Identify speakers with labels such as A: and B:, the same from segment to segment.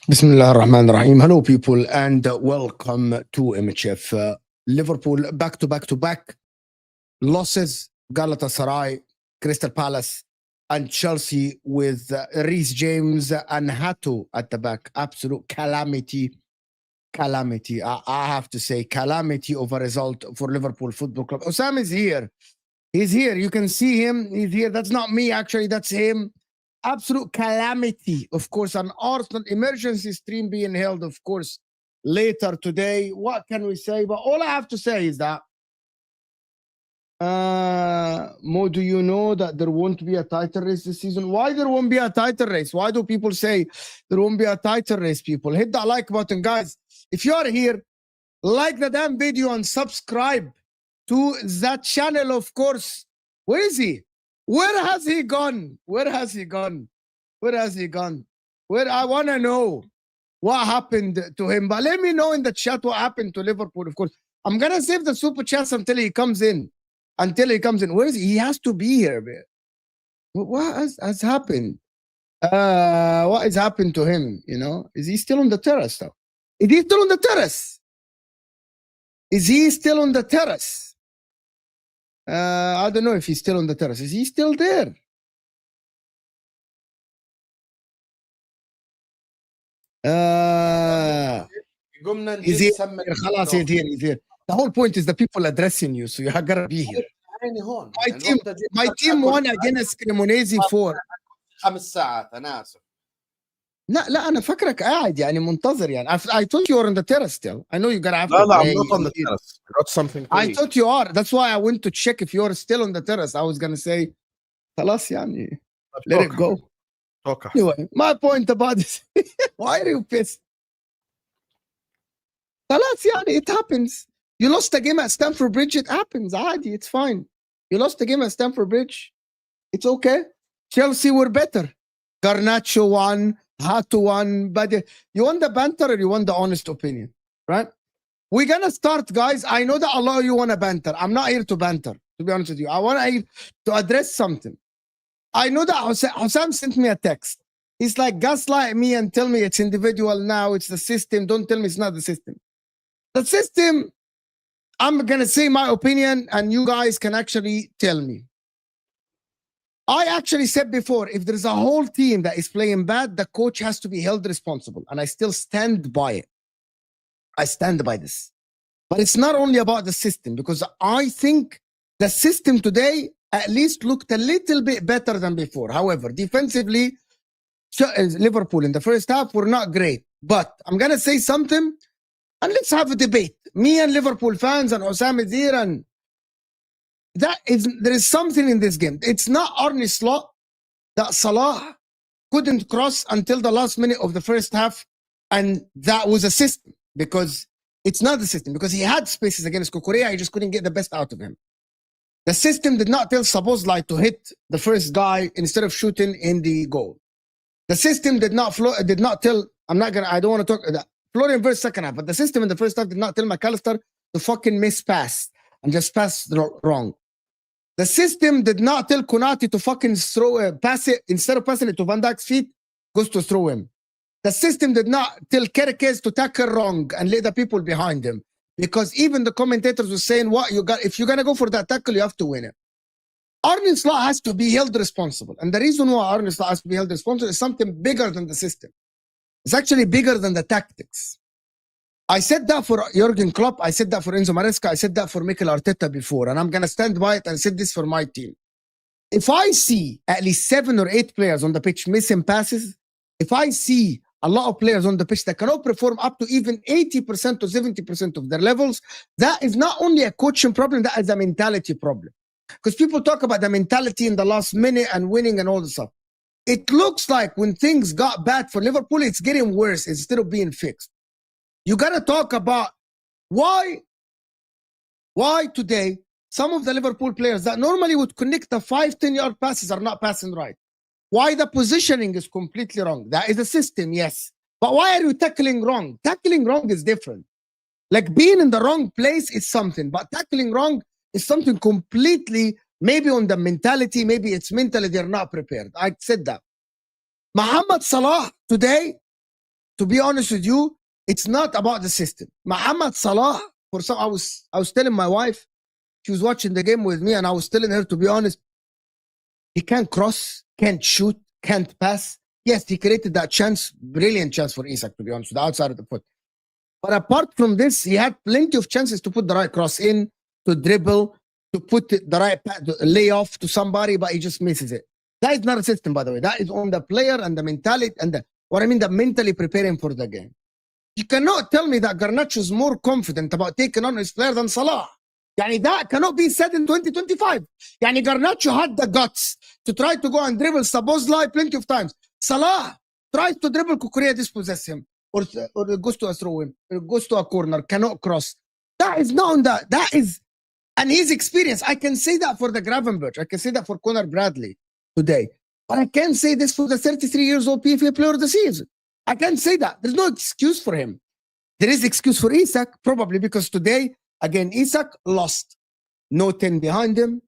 A: Bismillah ar-Rahman ar-Rahim. Hello, people, and welcome to MHF. Liverpool back-to-back losses. Galatasaray, Crystal Palace, and Chelsea with Reece James and Hato at the back. Absolute calamity. I have to say, calamity of a result for Liverpool Football Club. Osam is here. He's here. You can see him. He's here. That's not me, actually. That's him. Absolute calamity, of course, an Arsenal emergency stream being held, of course, later today. What can we say? But all I have to say is that, Mo, do you know that there won't be a title race this season? Why there won't be a title race? Why do people say there won't be a title race, people? Hit that like button, guys. If you are here, like the damn video and subscribe to that channel, of course. Where is he? Where has he gone? Where I want to know what happened to him. But let me know in the chat what happened to Liverpool, of course. I'm going to save the super chats until he comes in. Where is he? He has to be here, man. What has happened? What has happened to him, you know? Is he still on the terrace, though? Is he still on the terrace? I don't know if he's still on the terrace. Is he still there? He's here. He's here. The whole point is the people addressing you, so you gotta be here. My team won against Cremonese 4.
B: 5 ساعات انا اسف.
A: لا انا فاكرك قاعد يعني منتظر يعني. I thought you were on the terrace still. I know you gotta have to
B: I'm
A: play.
B: not on the terrace. I got something to
A: I
B: eat.
A: thought you are. That's why I went to check if you're still on the terrace. I was gonna say خلاص يعني let it go.
B: Okay.
A: Anyway, my point about this. Why are you pissed? خلاص يعني it happens. You lost a game at Stamford Bridge. It happens. عادي. It's fine. You lost a game at Stamford Bridge. It's okay. Chelsea were better. Garnacho won. Hato won. But you want the banter or you want the honest opinion, right? We're gonna start, guys. I know that a lot of you want to banter. I'm not here to banter, to be honest with you. I want to address something. I know that Hussam sent me a text. He's like, gaslight me and tell me it's individual now. It's the system. Don't tell me it's not the system. The system, I'm going to say my opinion and you guys can actually tell me. I actually said before, if there's a whole team that is playing bad, the coach has to be held responsible. And I still stand by it. I stand by this. But it's not only about the system, because I think the system today at least looked a little bit better than before. However, defensively, Liverpool in the first half were not great. But I'm going to say something, And let's have a debate. Me and Liverpool fans and Osama is here, and there is something in this game. It's not Arne Slot that Salah couldn't cross until the last minute of the first half, and that was a system, because it's not the system, because he had spaces against Kukurea, he just couldn't get the best out of him. The system did not tell Szoboszlai to hit the first guy instead of shooting in the goal. The system did not tell, I don't want to talk that Florian Wirtz second half, but the system in the first half did not tell McAllister to fucking miss pass and just pass wrong. The system did not tell Konate to fucking pass it, instead of passing it to Van Dijk's feet, goes to throw him. The system did not tell Kerkez to tackle wrong and let the people behind him, because even the commentators were saying, if you're going to go for that tackle, you have to win it. Arne Slot has to be held responsible. And the reason why Arne Slot has to be held responsible is something bigger than the system. It's actually bigger than the tactics. I said that for Jurgen Klopp. I said that for Enzo Maresca. I said that for Mikel Arteta before. And I'm going to stand by it and say this for my team. If I see at least 7 or 8 players on the pitch missing passes, if I see a lot of players on the pitch that cannot perform up to even 80% to 70% of their levels, that is not only a coaching problem, that is a mentality problem. Because people talk about the mentality in the last minute and winning and all this stuff. It looks like when things got bad for Liverpool, it's getting worse instead of being fixed. You got to talk about why today some of the Liverpool players that normally would connect the 5-10 yard passes are not passing right. Why the positioning is completely wrong. That is a system, yes. But why are you tackling wrong? Tackling wrong is different. Like being in the wrong place is something, but tackling wrong is something completely, maybe on the mentality, maybe it's mentally they're not prepared. I said that. Mohamed Salah today, to be honest with you, it's not about the system. Mohamed Salah, I was telling my wife, she was watching the game with me, and I was telling her, to be honest, he can't cross, can't shoot, can't pass. Yes, he created that chance, brilliant chance for Isak, to be honest, with the outside of the foot. But apart from this, he had plenty of chances to put the right cross in, to dribble, to put the right lay off to somebody, but he just misses it. That is not a system, by the way. That is on the player and the mentality and the mentally preparing for the game. You cannot tell me that Garnacho is more confident about taking on his player than Salah. That cannot be said in 2025. Garnacho had the guts to try to go and dribble Szoboszlai plenty of times. Salah tries to dribble Kukurea, dispossess him, or goes to a throw him, or goes to a corner, cannot cross. That is not on that. That is, and his experience. I can say that for the Gravenberch. I can say that for Conor Bradley today. But I can't say this for the 33 years old PFA player of the season. I can't say that. There's no excuse for him. There is excuse for Isak, probably because today, again, Isak lost. No 10 behind him.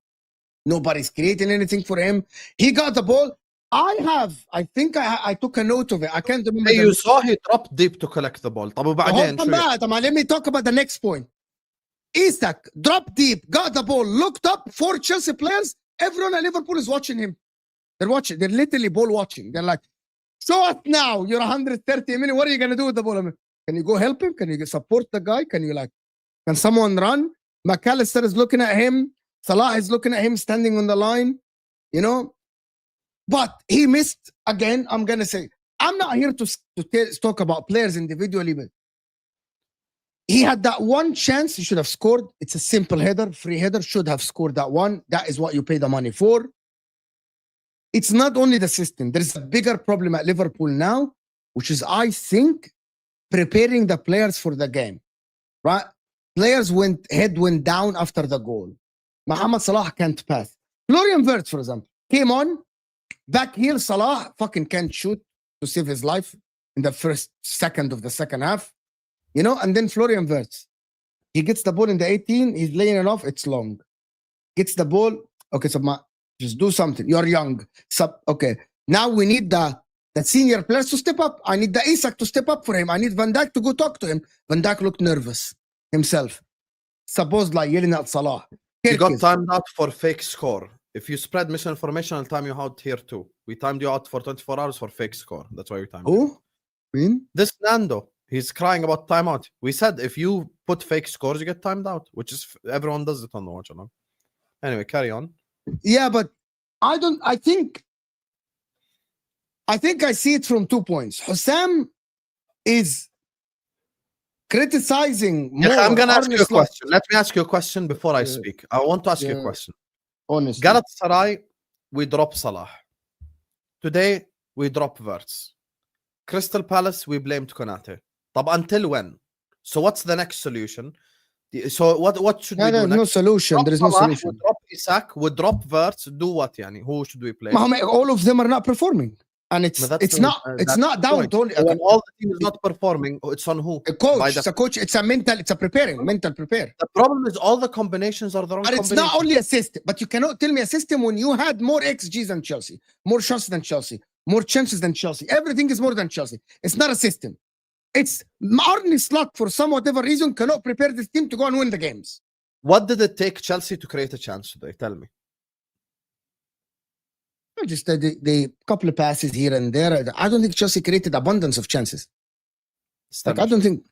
A: Nobody's creating anything for him. He got the ball. I think I took a note of it. I can't remember.
B: You saw he dropped deep to collect the ball.
A: Let me talk about the next point. Isak dropped deep, got the ball, looked up, 4 Chelsea players. Everyone at Liverpool is watching him. They're watching. They're literally ball watching. They're like, show us now. You're 130 minutes. What are you going to do with the ball? Can you go help him? Can you support the guy? Can someone run? McAllister is looking at him. Salah is looking at him standing on the line, But he missed again. I'm going to say, I'm not here to talk about players individually, but he had that one chance. He should have scored. It's a simple header, free header, should have scored that one. That is what you pay the money for. It's not only the system. There's a bigger problem at Liverpool now, which is, I think, preparing the players for the game, right? Players head went down after the goal. Mohamed Salah can't pass. Florian Wirtz, for example, came on, back heel. Salah fucking can't shoot to save his life in the first second of the second half, and then Florian Wirtz, he gets the ball in the 18, he's laying it off, it's long. Gets the ball, okay, so just do something. You're young. Okay, now we need the senior players to step up. I need the Isak to step up for him. I need Van Dijk to go talk to him. Van Dijk looked nervous himself. Szoboszlai yelling at Salah.
B: You got timed out for fake score. If you spread misinformation, I'll time you out here too. We timed you out for 24 hours for fake score. That's why we timed you.
A: Who?
B: This Nando, he's crying about timeout. We said if you put fake scores, you get timed out, which is everyone does it on the watch channel. Anyway, carry on.
A: Yeah, but I think I see it from 2 points. Hussam is criticizing more.
B: I'm gonna ask you a
A: Arne Slot.
B: question. Let me ask you a question before I
A: Yeah.
B: speak. I want to ask you a
A: Yeah.
B: question.
A: Honestly.
B: Galatasaray, we drop Salah. Today, we drop Wirtz. Crystal Palace, we blamed Konate. But until when? So what's the next solution? So what should we do
A: there's
B: next?
A: no solution.
B: Drop
A: There is no
B: Salah,
A: solution.
B: we drop Isak, we drop Wirtz. Do what, yani? Who should we play?
A: All of them are not performing, and it's not down to only
B: when all the team is not performing. It's on who?
A: a coach. It's a coach. It's a mental prepare.
B: The problem is all the combinations are the wrong.
A: But it's not only a system. But you cannot tell me a system when you had more XGs than Chelsea, more shots than Chelsea, more chances than Chelsea. Everything is more than Chelsea. It's not a system. It's Arne Slot, for some whatever reason, cannot prepare this team to go and win the games.
B: What did it take Chelsea to create a chance today? Tell me.
A: Just the couple of passes here and there. I don't think Chelsea created abundance of chances. Like, I don't think.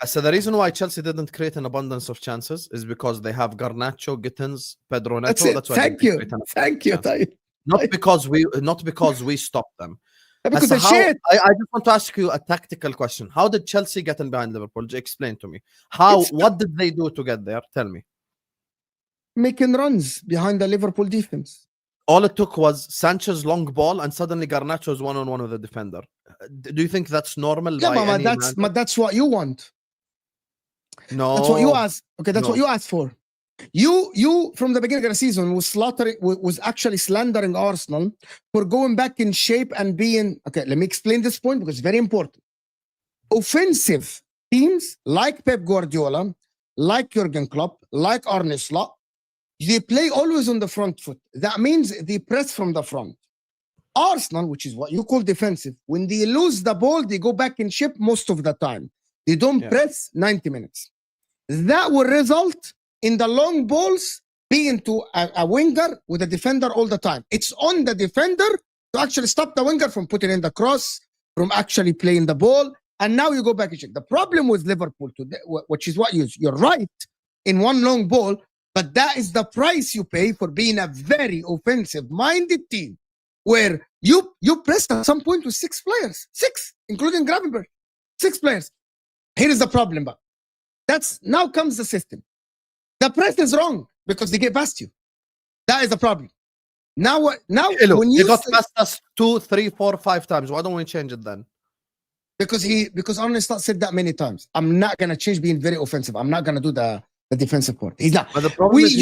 B: So the reason why Chelsea didn't create an abundance of chances is because they have Garnacho, Gittins, Pedro Neto.
A: That's why. Thank you.
B: Not because we stopped them.
A: Because
B: I just want to ask you a tactical question. How did Chelsea get in behind Liverpool? Explain to me. What did they do to get there? Tell me.
A: Making runs behind the Liverpool defense.
B: All it took was Sanchez long ball, and suddenly Garnacho's one-on-one with the defender. Do you think that's normal?
A: Yeah, that's what you want.
B: No,
A: that's what you asked. Okay, that's what you asked for. You from the beginning of the season was actually slandering Arsenal for going back in shape and being okay. Let me explain this point because it's very important. Offensive teams like Pep Guardiola, like Jurgen Klopp, like Arne Slot, they play always on the front foot. That means they press from the front. Arsenal, which is what you call defensive, when they lose the ball, they go back in shape most of the time. They don't press 90 minutes. That will result in the long balls being to a winger with a defender all the time. It's on the defender to actually stop the winger from putting in the cross, from actually playing the ball. And now you go back and check. The problem with Liverpool today, which is what you're right in one long ball, but that is the price you pay for being a very offensive-minded team, where you pressed at some point with 6 players, 6, including Gravenberch, 6 players. Here is the problem, but now comes the system. The press is wrong because they get past you. That is the problem. Now when you
B: got past us 2, 3, 4, 5 times, why don't we change it then?
A: Because Arne Slot said that many times. I'm not gonna change being very offensive. I'm not gonna do the defensive part. He's not.
B: But the problem is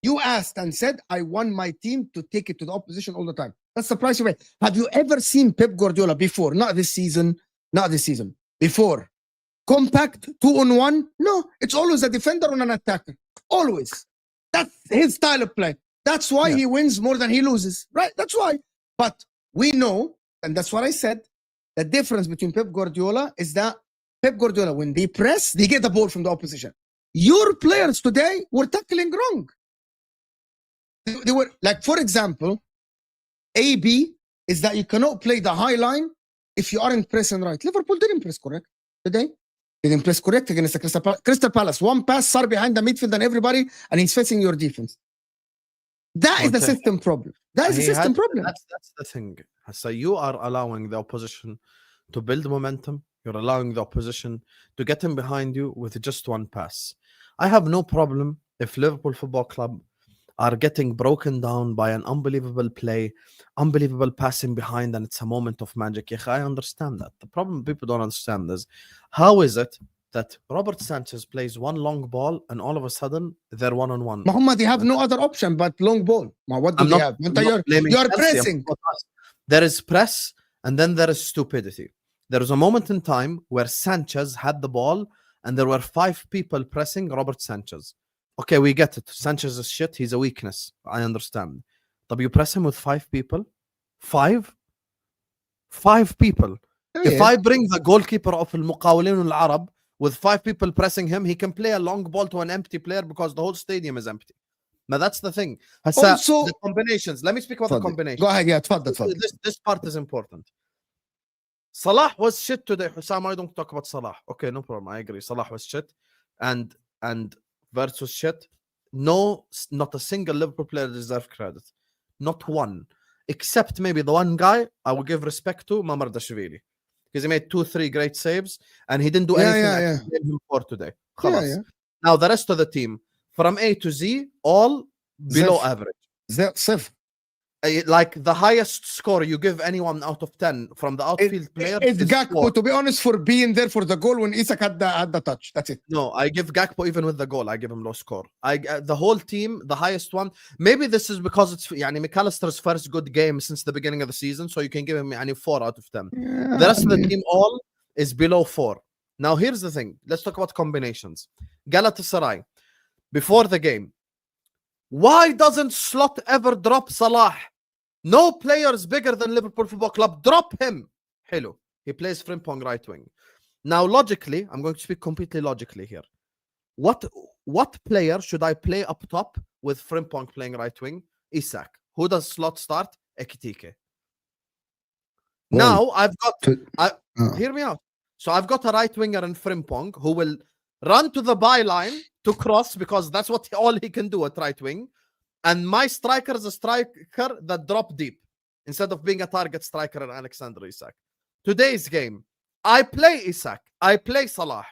A: you asked and said, I want my team to take it to the opposition all the time. That's the price you pay. Have you ever seen Pep Guardiola before? Not this season. Before. Compact 2-on-1? No, it's always a defender on an attacker. Always. That's his style of play. That's why he wins more than he loses. Right? That's why. But we know, and that's what I said, the difference between Pep Guardiola is that Pep Guardiola, when they press, they get the ball from the opposition. Your players today were tackling wrong. They were, like, for example, AB is that you cannot play the high line if you aren't pressing right. Liverpool didn't press correct today. They didn't press correct against the Crystal Palace. One pass, Sar behind the midfield and everybody, and he's facing your defense. That is the system problem. That's
B: the thing. So you are allowing the opposition to build momentum. You're allowing the opposition to get in behind you with just one pass. I have no problem if Liverpool Football Club are getting broken down by an unbelievable play, unbelievable passing behind, and it's a moment of magic. I understand that. The problem people don't understand is, how is it that Robert Sanchez plays one long ball and all of a sudden they're one-on-one?
A: Muhammad, they have no other option but long ball. What do they have? You're pressing.
B: There is press and then there is stupidity. There was a moment in time where Sanchez had the ball and there were 5 people pressing Robert Sanchez. Okay, we get it. Sanchez is shit. He's a weakness. I understand. But you press him with 5 people? 5? 5 people. If I bring the goalkeeper of Al-Muqawilin Al-Arab with 5 people pressing him, he can play a long ball to an empty player because the whole stadium is empty. Now, that's the thing. Also, the combinations. Let me speak about the combinations.
A: Go ahead. Yeah,
B: this part is important. Salah was shit today. Hussam, I don't talk about Salah. Okay, no problem. I agree. Salah was shit. And Wirtz was shit. No, not a single Liverpool player deserves credit. Not one. except maybe the one guy I will give respect to, Mamardashvili, because he made 2-3 great saves and he didn't do anything I can blame him for today. خلاص. Now the rest of the team from A to Z all below average.
A: صفر.
B: Like the highest score you give anyone out of 10 from the outfield player
A: it's
B: is
A: Gakpo,
B: 4.
A: to be honest, for being there for the goal when Isak had the touch. That's it.
B: No, I give Gakpo even with the goal. I give him low score. The whole team, the highest one. Maybe this is because it's McAllister's first good game since the beginning of the season, so you can give him 4 out of 10.
A: Yeah,
B: the rest of the team all is below 4. Now here's the thing. Let's talk about combinations. Galatasaray, before the game, why doesn't Slot ever drop Salah? No player is bigger than Liverpool Football Club. Drop him. Hello. He plays Frimpong right wing. Now, logically, I'm going to speak completely logically here. What player should I play up top with Frimpong playing right wing? Isak. Who does Slot start? Ekitike. Now, I've got... hear me out. So I've got a right winger in Frimpong who will run to the byline to cross because that's all he can do at right wing. And my striker is a striker that drop deep instead of being a target striker in Alexander Isak. Today's game, I play Isak. I play Salah.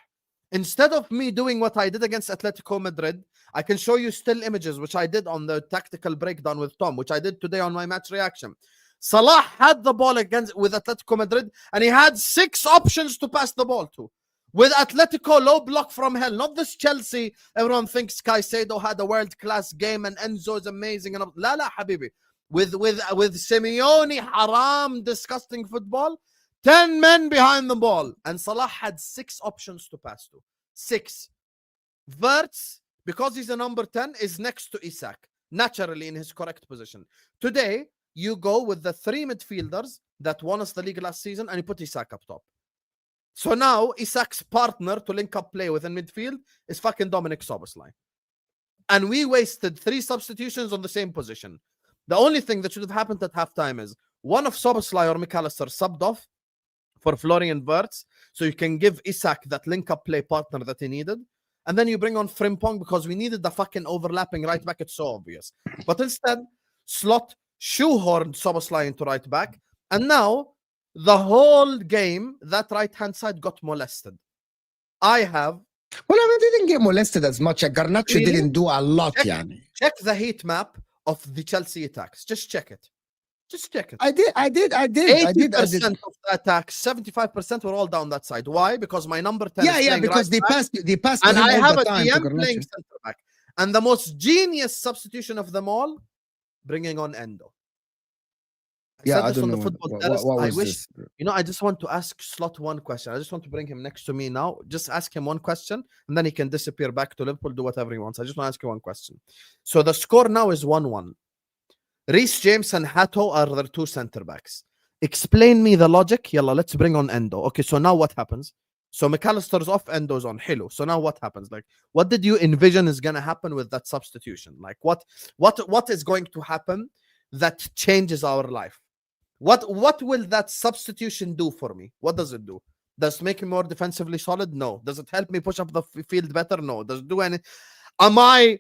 B: Instead of me doing what I did against Atletico Madrid, I can show you still images, which I did on the tactical breakdown with Tom, which I did today on my match reaction. Salah had the ball with Atletico Madrid, and he had 6 options to pass the ball to. With Atletico, low block from hell. Not this Chelsea. Everyone thinks Caicedo had a world-class game and Enzo is amazing. And la, habibi. With Simeone, haram, disgusting football. 10 men behind the ball. And Salah had 6 options to pass to. 6. Wirtz, because he's a number 10, is next to Isak. Naturally in his correct position. Today, you go with the 3 midfielders that won us the league last season and you put Isak up top. So now Isak's partner to link up play within midfield is fucking Dominic Szoboszlai. And we wasted 3 substitutions on the same position. The only thing that should have happened at halftime is one of Szoboszlai or McAllister subbed off for Florian Wirtz, so you can give Isak that link up play partner that he needed. And then you bring on Frimpong because we needed the fucking overlapping right back. It's so obvious. But instead, Slot shoehorned Szoboszlai into right back. And now the whole game, that right-hand side got molested. I have...
A: Well, I didn't get molested as much. Garnacho really? Didn't do a lot,
B: Check the heat map of the Chelsea attacks. Just check it. Just check it.
A: I did.
B: 80% of the attacks, 75% were all down that side. Why? Because my number 10 is
A: because
B: right
A: they passed
B: and I have a
A: time
B: DM playing center back. And the most genius substitution of them all, bringing on Endo.
A: I don't know.
B: I wish, I just want to ask Slot one question. I just want to bring him next to me now. Just ask him one question, and then he can disappear back to Liverpool, do whatever he wants. I just want to ask you one question. So the score now is 1-1. Reece James and Hato are their 2 center backs. Explain me the logic. Yalla, let's bring on Endo. Okay, so now what happens? So McAllister's off, Endo's on. Hello. So now what happens? Like, what did you envision is going to happen with that substitution? Like, what is going to happen that changes our life? What will that substitution do for me? What does it do? Does it make me more defensively solid? No. Does it help me push up the field better? No. Does it do any? Am I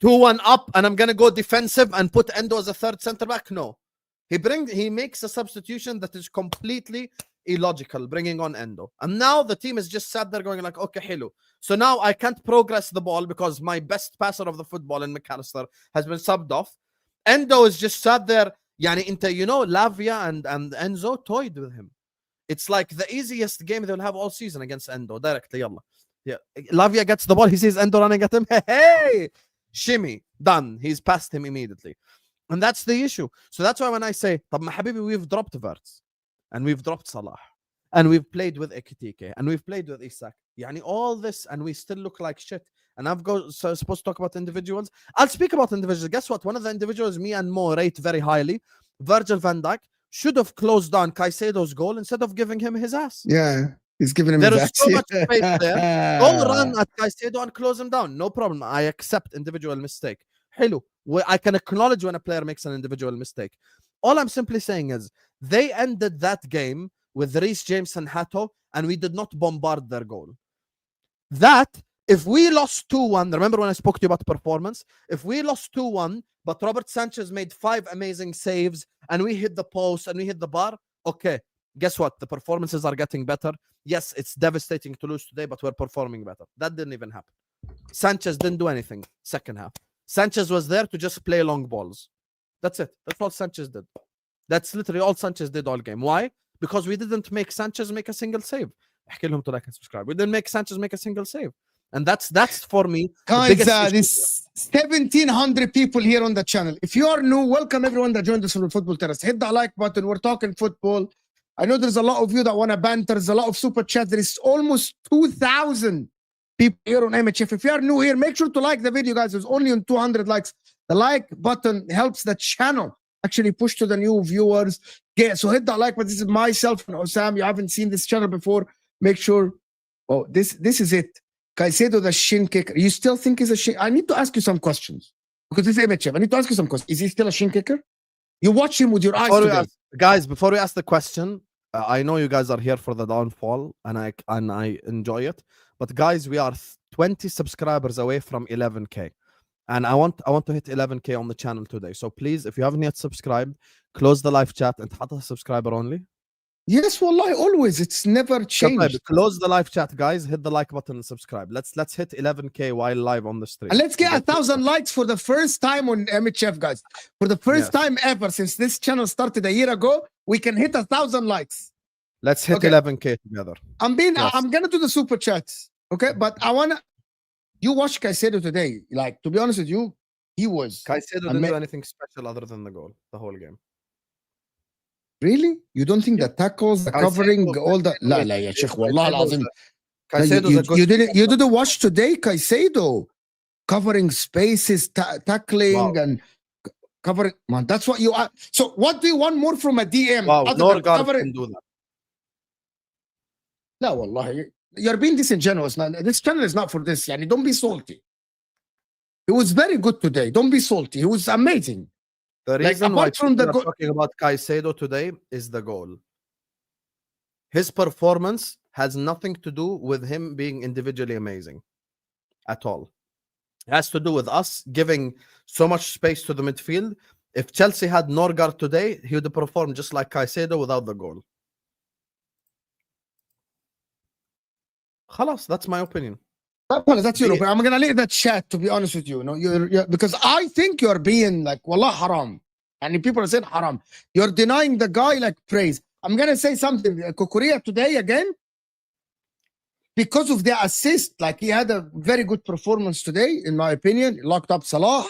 B: 2-1 up and I'm going to go defensive and put Endo as a 3rd center back? No. He makes a substitution that is completely illogical, bringing on Endo. And now the team is just sat there going like, okay, hello. So now I can't progress the ball because my best passer of the football in McAllister has been subbed off. Endo is just sat there. Lavia and Enzo toyed with him. It's like the easiest game they'll have all season against Endo. Directly, yalla. Yeah. Lavia gets the ball. He sees Endo running at him. Hey! Shimmy. Done. He's past him immediately. And that's the issue. So that's why when I say, Tab Habibi, we've dropped Wirtz. And we've dropped Salah. And we've played with Ekitike. And we've played with Isak. All this, and we still look like shit. And supposed to talk about individuals. I'll speak about individuals. Guess what? One of the individuals me and Mo rate very highly, Virgil van Dijk, should have closed down Caicedo's goal instead of giving him his ass.
A: Yeah, he's giving him
B: his
A: ass.
B: There is so much space there. Go run at Caicedo and close him down. No problem. I accept individual mistake. Hello. I can acknowledge when a player makes an individual mistake. All I'm simply saying is they ended that game with Reece James and Hato, and we did not bombard their goal. That If we lost 2-1, remember when I spoke to you about performance? If we lost 2-1, but Robert Sanchez made 5 amazing saves and we hit the post and we hit the bar, okay, guess what? The performances are getting better. Yes, it's devastating to lose today, but we're performing better. That didn't even happen. Sanchez didn't do anything second half. Sanchez was there to just play long balls. That's it. That's all Sanchez did. That's literally all Sanchez did all game. Why? Because we didn't make Sanchez make a single save. احكي لهم to like and subscribe. We didn't make Sanchez make a single save. And that's for me.
A: Guys, this 1,700 people here on the channel. If you are new, welcome everyone that joined us from the Football Terrace. Hit the like button. We're talking football. I know there's a lot of you that want to banter. There's a lot of super chat. There is almost 2,000 people here on MHF. If you are new here, make sure to like the video, guys. There's only on 200 likes. The like button helps the channel actually push to the new viewers. Yeah, so hit that like button. This is myself and Osam. You haven't seen this channel before. Make sure. Oh, this is it. Caicedo, the shin kicker. You still think he's a shin? I need to ask you some questions because this is MHF. I need to ask you some questions. Is he still a shin kicker? You watch him with your eyes today.
B: Guys, before we ask the question, I know you guys are here for the downfall, and I enjoy it. But guys, we are 20 subscribers away from 11K, and I want to hit 11K on the channel today. So please, if you haven't yet subscribed, close the live chat and hit subscriber only.
A: Yes, wallahi, always. It's never changed.
B: Close the live chat, guys. Hit the like button and subscribe. Let's hit 11K while live on the stream.
A: And let's get 1,000 likes for the first time on MHF, guys. For the first time ever since this channel started a year ago, we can hit 1,000 likes.
B: Let's hit 11K together.
A: I'm gonna do the super chats, okay? But I wanna. You watched Caicedo today. Like, to be honest with you, he was.
B: Caicedo didn't do anything special other than the goal the whole game.
A: Really? You don't think the tackles, the covering, all that? La, ya Sheikh, wallah al-azim. You didn't watch today, Caicedo covering spaces, tackling, and covering. Man, that's what you are. So, what do you want more from a DM?
B: Wow, Norgard can do that.
A: No, wallah, you're being disingenuous. Now, this channel is not for this. Yani, don't be salty. He was very good today. Don't be salty. He was amazing.
B: The reason why we're talking about Caicedo today is the goal. His performance has nothing to do with him being individually amazing at all. It has to do with us giving so much space to the midfield. If Chelsea had Norgard today, he would have performed just like Caicedo without the goal. Khalas, that's my opinion.
A: That's your opinion. I'm gonna leave that chat, to be honest with you. You're because I think you're being like wallah haram. And people are saying haram. You're denying the guy like praise. I'm gonna say something. Kukurea today again, because of the assist, like he had a very good performance today, in my opinion. He locked up Salah,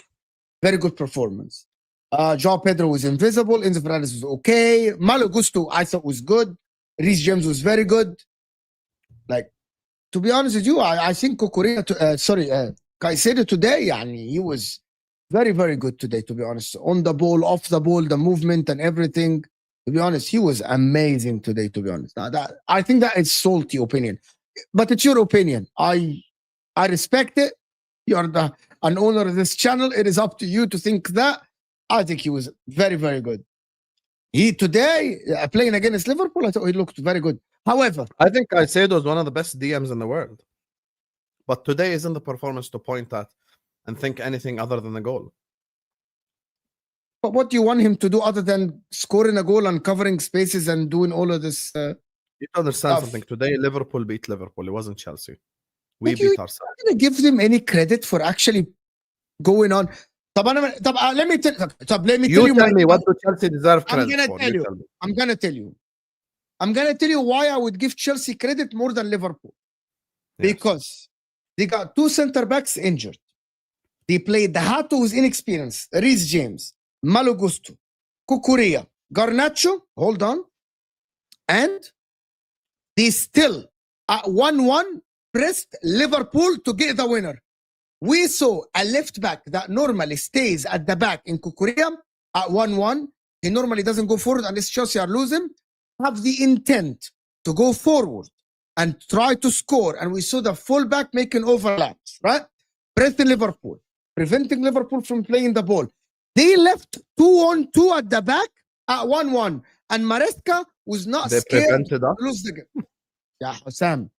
A: very good performance. João Pedro was invisible. Enzo Fernandez was okay. Malo Gusto, I thought was good. Reece James was very good. Like, to be honest with you, I think Caicedo today, he was very, very good today, to be honest. On the ball, off the ball, the movement and everything. To be honest, he was amazing today, to be honest. Now, I think that is salty opinion. But it's your opinion. I respect it. You're an owner of this channel. It is up to you to think that. I think he was very, very good. He today, playing against Liverpool, I thought he looked very good. However,
B: I think Caicedo is one of the best DMs in the world. But today isn't the performance to point at and think anything other than the goal.
A: But what do you want him to do other than scoring a goal and covering spaces and doing all of this? You
B: understand something. Today, Liverpool beat Liverpool. It wasn't Chelsea. We beat ourselves.
A: I'm going to give them any credit for actually going on. Let me tell you.
B: Tell me what do Chelsea deserve credit for?
A: I'm going to tell you why I would give Chelsea credit more than Liverpool. Yes. Because they got 2 center backs injured. They played the Hato, who's inexperienced, Reece James, Malo Gusto, Kukurea, Garnacho, hold on, and they still at 1-1 pressed Liverpool to get the winner. We saw a left back that normally stays at the back in Kukurea at 1-1. He normally doesn't go forward unless Chelsea are losing. Have the intent to go forward and try to score. And we saw the fullback making overlaps, right? Pressing Liverpool, preventing Liverpool from playing the ball. They left 2-on-2 at the back at 1-1. And Maresca was not scared to lose the game. Yeah, Sam,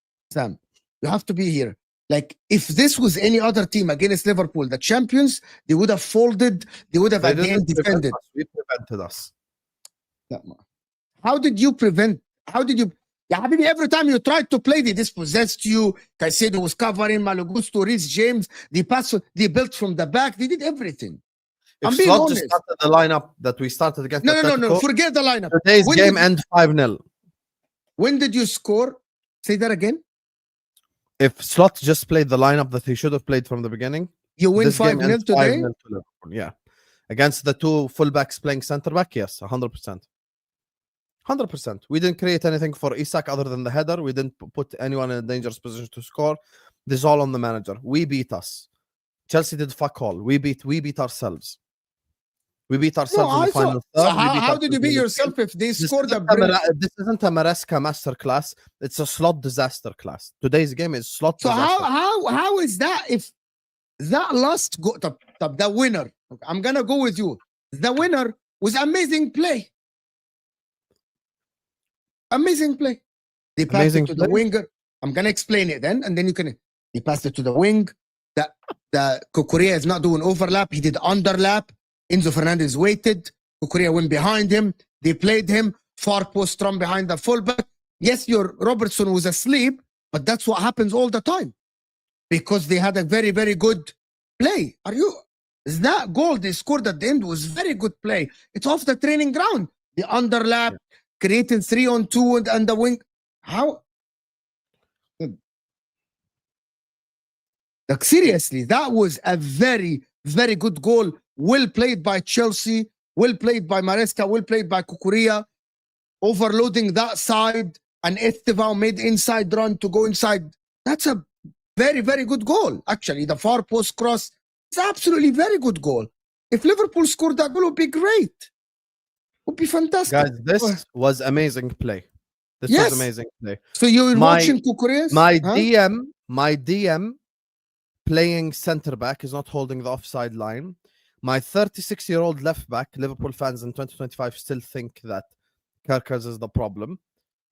A: you have to be here. Like, if this was any other team against Liverpool, the champions, they would have folded. They would have
B: They
A: at the end
B: didn't prevent
A: defended.
B: us. We prevented us.
A: How did you prevent? How did you? Yeah, Habibi, every time you tried to play, they dispossessed you. Caicedo was covering, Malagusto, Reece James. They passed, they built from the back. They did everything.
B: If
A: I'm being
B: Slot just
A: honest.
B: started the lineup that we started against
A: No.
B: Atletico,
A: Forget the lineup.
B: today's
A: When
B: game
A: did-
B: end 5-0.
A: When did you score? Say that again.
B: If Slot just played the lineup that he should have played from the beginning,
A: You win
B: this game
A: 5-0
B: ends
A: today.
B: 5-0 to Liverpool. Yeah. Against the two fullbacks playing centre back, yes, 100%. 100%. We didn't create anything for Isak other than the header. We didn't put anyone in a dangerous position to score. This is all on the manager. We beat us. Chelsea did fuck all. We beat ourselves. We beat ourselves in the final third.
A: So
B: We beat
A: how did you
B: ourselves
A: beat
B: in the
A: yourself if they
B: This
A: scored
B: isn't
A: a
B: this isn't a Maresca masterclass. It's a Slot disaster class. Today's game is Slot
A: So
B: disaster.
A: how is that if that last go the winner? I'm gonna go with you. The winner was amazing play. Amazing play. They passed
B: Amazing
A: it to the
B: play?
A: winger. I'm gonna explain it then, and then you can. He passed it to the wing. The Cucurella is not doing overlap. He did underlap. Enzo Fernandez waited. Cucurella went behind him. They played him far post from behind the fullback. Yes, your Robertson was asleep, but that's what happens all the time because they had a very, very good play. That goal they scored at the end was very good play. It's off the training ground. The underlap, creating 3-on-2 and the wing. How? Like, seriously, that was a very, very good goal. Well played by Chelsea. Well played by Maresca. Well played by Cucurella. Overloading that side. And Estevao made inside run to go inside. That's a very, very good goal. Actually, the far post cross is absolutely very good goal. If Liverpool scored that goal, it would be great. It would be fantastic.
B: Guys, this was amazing play. This
A: Yes.
B: was amazing play.
A: So you're
B: My-
A: watching Cucurella?
B: My DM playing centre back is not holding the offside line. My 36-year-old left back, Liverpool fans in 2025 still think that Kerkers is the problem,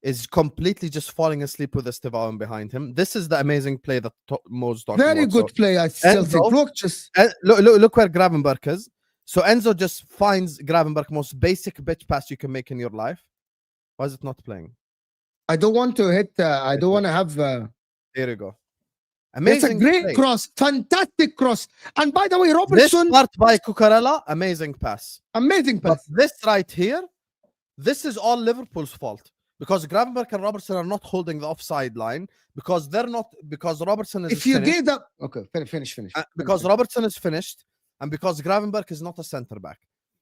B: is completely just falling asleep with Estevao behind him. This is the amazing play that Mo's talking
A: Very
B: about.
A: good play, I still think. Look, just
B: Look where Gravenberch is. So Enzo just finds Gravenberch most basic bitch pass you can make in your life. Why is it not playing?
A: I don't want to hit. I don't want to have.
B: Here you go.
A: It's a
B: Amazing
A: great
B: play.
A: cross, fantastic cross. And by the way,
B: This
A: Robertson,
B: part by Cucurella, amazing pass.
A: amazing
B: But
A: pass.
B: this right here, this is all Liverpool's fault because Gravenberch and Robertson are not holding the offside line because they're not because Robertson is
A: If you
B: finished,
A: gave that, okay, finish.
B: because Robertson is finished and because Gravenberch is not a centre back.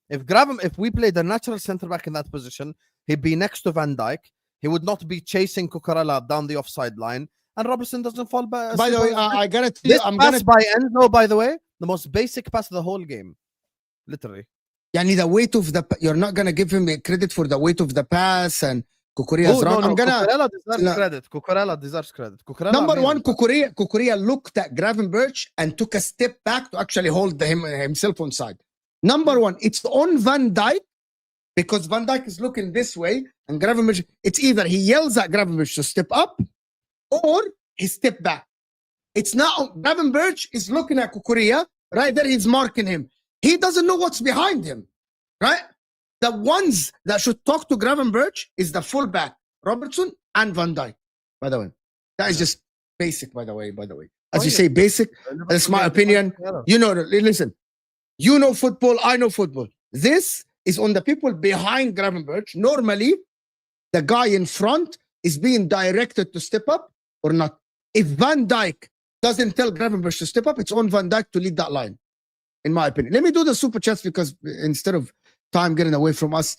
B: If we played a natural centre back in that position, he'd be next to Van Dijk. He would not be chasing Cucurella down the offside line, and Robertson doesn't fall back.
A: By the way, I gotta tell you,
B: This
A: I'm
B: pass
A: gonna.
B: by Enzo, by the way, the most basic pass of the whole game, literally.
A: Yani the weight of the. You're not gonna give him credit for the weight of the pass and Cucurella's run. I'm gonna.
B: Cucurella deserves
A: No.
B: credit. Cucurella deserves credit. Cucurella
A: Number
B: amazing.
A: one, Cucurella looked at Gravenberch and took a step back to actually hold himself on side. Number one, it's on Van Dijk because Van Dijk is looking this way and Gravenberch, it's either he yells at Gravenberch to step up or he step back. It's not, Gravenberch is looking at Cucurella, right there, he's marking him. He doesn't know what's behind him, right? The ones that should talk to Gravenberch is the fullback, Robertson and Van Dijk, by the way. That is just basic, by the way. As you say, basic, that's my opinion. You know, listen, you know football, I know football. This is on the people behind Gravenberch. Normally, the guy in front is being directed to step up or not. If Van Dijk doesn't tell Gravenberch to step up, it's on Van Dijk to lead that line, in my opinion. Let me do the super chats because instead of time getting away from us.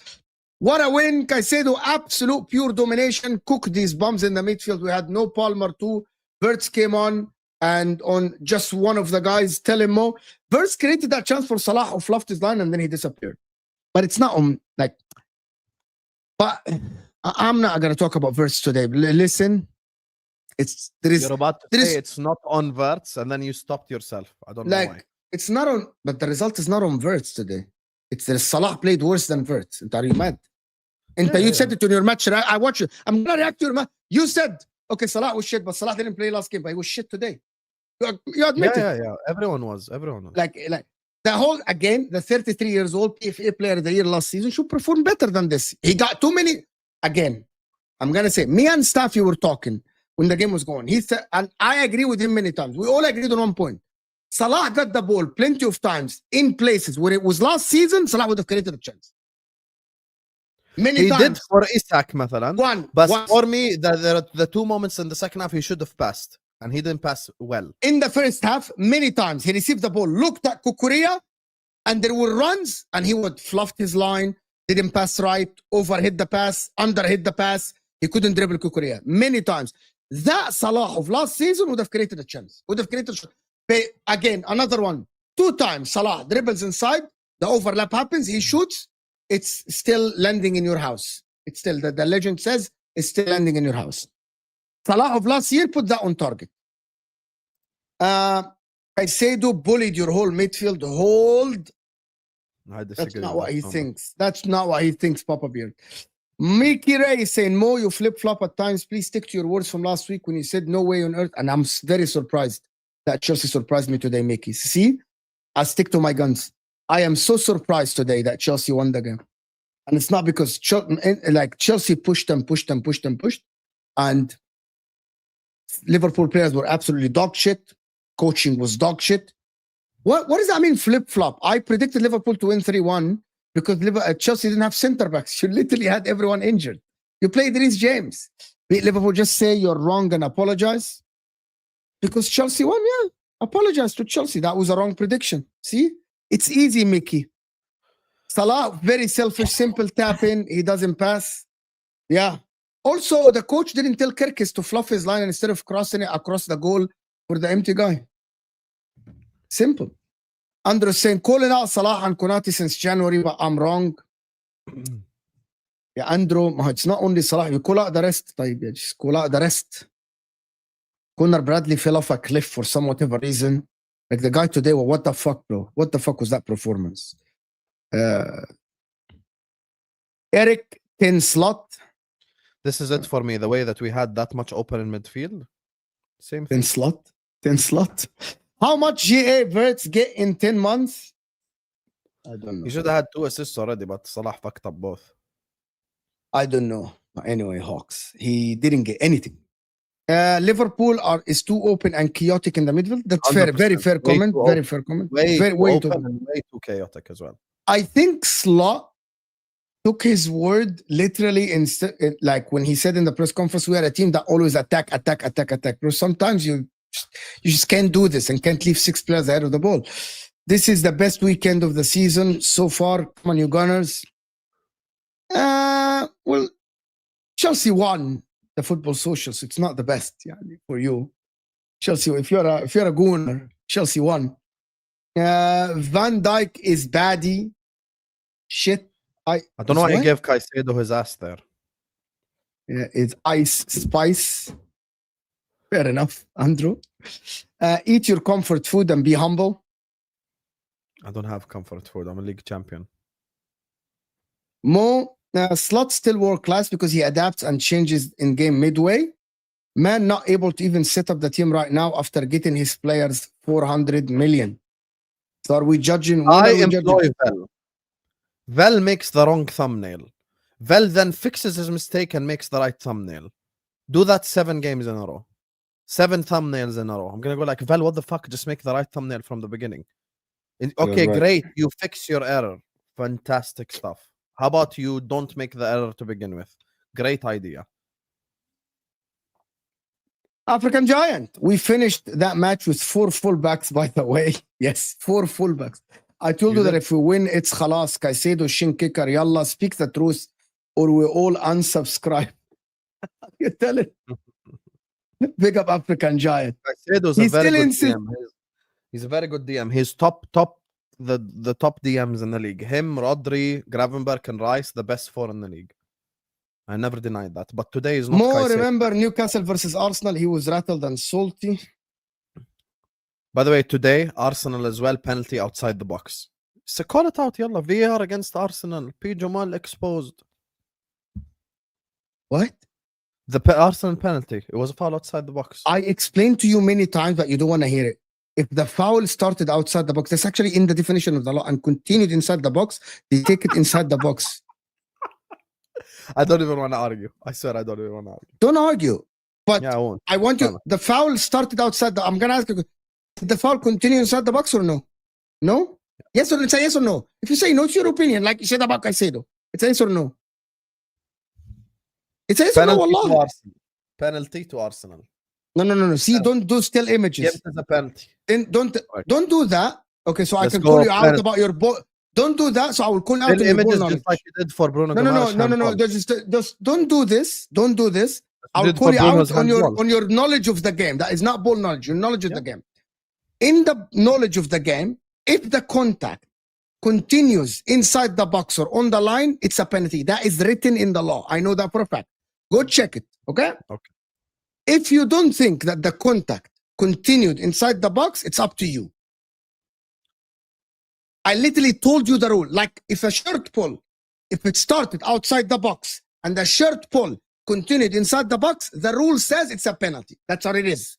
A: What a win. Caicedo, absolute pure domination. Cooked these bums in the midfield. We had no Palmer too. Verts came on and on just one of the guys, tell him more. Verts created that chance for Salah who fluffed his line and then he disappeared. But it's not on, like, but I'm not going to talk about Verts today. Listen,
B: You're about to say it's not on Verts and then you stopped yourself. I don't know why.
A: It's not on, but the result is not on Verts today. It's the Salah played worse than Verts. Are you mad? You said it in your match. I watch it. I'm going to react to your match. You said, okay, Salah was shit, but Salah didn't play last game, but he was shit today. You admit it.
B: Yeah. Everyone was.
A: Like the whole, again, the 33 years old PFA player of the year last season should perform better than this. He got too many. Again, I'm gonna say, me and Staffy were talking when the game was going. He said, and I agree with him many times. We all agreed on one point. Salah got the ball plenty of times in places where it was last season. Salah would have created a chance. Many
B: He
A: times.
B: did for Isak, مثلا.
A: One.
B: But for me, the 2 moments in the second half, he should have passed. And he didn't pass well.
A: In the first half, many times he received the ball, looked at Kukurea, and there were runs, and he would fluff his line, didn't pass right, overhit the pass, underhit the pass. He couldn't dribble Kukurea. Many times. That Salah of last season would have created a chance. Would have created a chance. But again, another one. 2 times Salah dribbles inside, the overlap happens, he shoots, it's still landing in your house. It's still, the legend says, it's still landing in your house. Salah of last year put that on target. Caicedo bullied your whole midfield. Hold.
B: I disagree.
A: That's not what he thinks. That's not what he thinks, Papa Beard. Mickey Ray is saying, Mo, you flip-flop at times. Please stick to your words from last week when you said no way on earth. And I'm very surprised that Chelsea surprised me today, Mickey. See? I stick to my guns. I am so surprised today that Chelsea won the game. And it's not because Chelsea pushed them. And Liverpool players were absolutely dog shit. Coaching was dog shit. What does that mean, flip-flop? I predicted Liverpool to win 3-1 because Chelsea didn't have centre backs. You literally had everyone injured. You played Reece James. Liverpool just say you're wrong and apologize. Because Chelsea won, yeah. Apologize to Chelsea. That was a wrong prediction. See? It's easy, Mickey. Salah, very selfish, simple tap in. He doesn't pass. Yeah. Also, the coach didn't tell Kirkis to fluff his line instead of crossing it across the goal for the empty guy. Simple. Andrew saying, calling out Salah and Konate since January, but I'm wrong. Yeah, Andrew, it's not only Salah. You call out the rest. Just call out the rest. Conor Bradley fell off a cliff for some whatever reason. Like the guy today, well, what the fuck, bro? What the fuck was that performance? Eric 10 slot.
B: This is it for me. The way that we had that much open in midfield. Same thing.
A: 10 slot. How much GA Verts get in 10 months? I don't know.
B: He should have had 2 assists already, but Salah fucked up both.
A: I don't know. But anyway, Hawks. He didn't get anything. Liverpool is too open and chaotic in the midfield. That's fair. Very fair comment. Very fair comment.
B: Way too open and way too chaotic as well.
A: I think Slot took his word literally, like when he said in the press conference, we are a team that always attack. Bro, sometimes you just can't do this and can't leave 6 players ahead of the ball. This is the best weekend of the season so far. Come on, you Gunners. Well, Chelsea won the football social, so it's not the best for you. Chelsea, if you're a gooner, Chelsea won. Van Dijk is baddie. Shit. I
B: don't know why you gave Caicedo his ass there.
A: Yeah, it's ice spice. Fair enough, Andrew. Eat your comfort food and be humble.
B: I don't have comfort food. I'm a league champion.
A: Mo, Slot still world class because he adapts and changes in game midway. Man, not able to even set up the team right now after getting his players 400 million. So are we judging?
B: I employ Vel. Vel makes the wrong thumbnail. Vel then fixes his mistake and makes the right thumbnail. Do that 7 games in a row. 7 thumbnails in a row. I'm going to go like, Vel, what the fuck? Just make the right thumbnail from the beginning. Okay, right. Great. You fix your error. Fantastic stuff. How about you don't make the error to begin with? Great idea.
A: African Giant. We finished that match with 4 fullbacks, by the way. Yes, 4 fullbacks. I told you that if we win, it's khalas. Caicedo, shin kicker, yalla, speak the truth, or we all unsubscribe. You tell it. Big up African Giant.
B: Caicedo's a very good DM. He's a very good DM. He's top the top DMs in the league. Him, Rodri, Gravenberch, and Rice, the best 4 in the league. I never denied that. But today is not
A: More remember Newcastle versus Arsenal. He was rattled and salty.
B: By the way, today, Arsenal as well, penalty outside the box. So call it out, yalla. VAR against Arsenal. P. Jamal exposed.
A: What?
B: The Arsenal penalty. It was a foul outside the box.
A: I explained to you many times, but you don't want to hear it. if the foul started outside the box, that's actually in the definition of the law, and continued inside the box, they take it inside the box.
B: I don't even want to argue. I swear I don't even want to argue.
A: Don't argue. But
B: Yeah, I won't.
A: I want you.
B: No.
A: The foul started outside the. I'm gonna ask you: did the foul continue inside the box or no? No. Yes or it's a yes or no. If you say no, it's your opinion. Like you said about Caicedo, it's a yes or no. It's a yes or no.
B: Penalty to
A: Allah.
B: Arsenal. Penalty to Arsenal.
A: No. See, don't do still images.
B: Give it as a penalty.
A: Then don't do that. Okay, so
B: Let's
A: I can
B: go
A: call you out
B: penalty.
A: about your ball. Don't do that. So I will call you out
B: Still
A: on your ball
B: images
A: knowledge.
B: just like you did for Bruno
A: No.
B: Gomes handball.
A: Just don't do this. Don't do this. I'll
B: did
A: call
B: for
A: you
B: Bruno's
A: out on
B: handball.
A: your knowledge of the game. That is not ball knowledge. Your knowledge of the game. In the knowledge of the game, if the contact continues inside the box or on the line, it's a penalty. That is written in the law. I know that for a fact. Go check it. Okay.
B: Okay.
A: If you don't think that the contact continued inside the box, it's up to you. I literally told you the rule. Like if a shirt pull, if it started outside the box and the shirt pull continued inside the box, the rule says it's a penalty. That's what it is.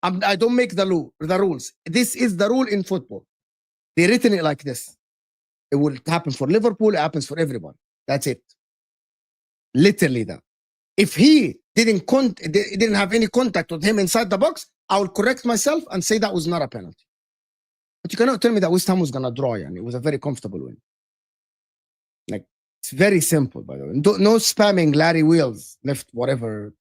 A: I don't make the rules. This is the rule in football. They written it like this. It will happen for Liverpool. It happens for everyone. That's it. Literally that. If he didn't have any contact with him inside the box, I will correct myself and say that was not a penalty. But you cannot tell me that West Ham was going to draw, and it was a very comfortable win. Like, it's very simple, by the way. No spamming Larry Wheels, left, whatever.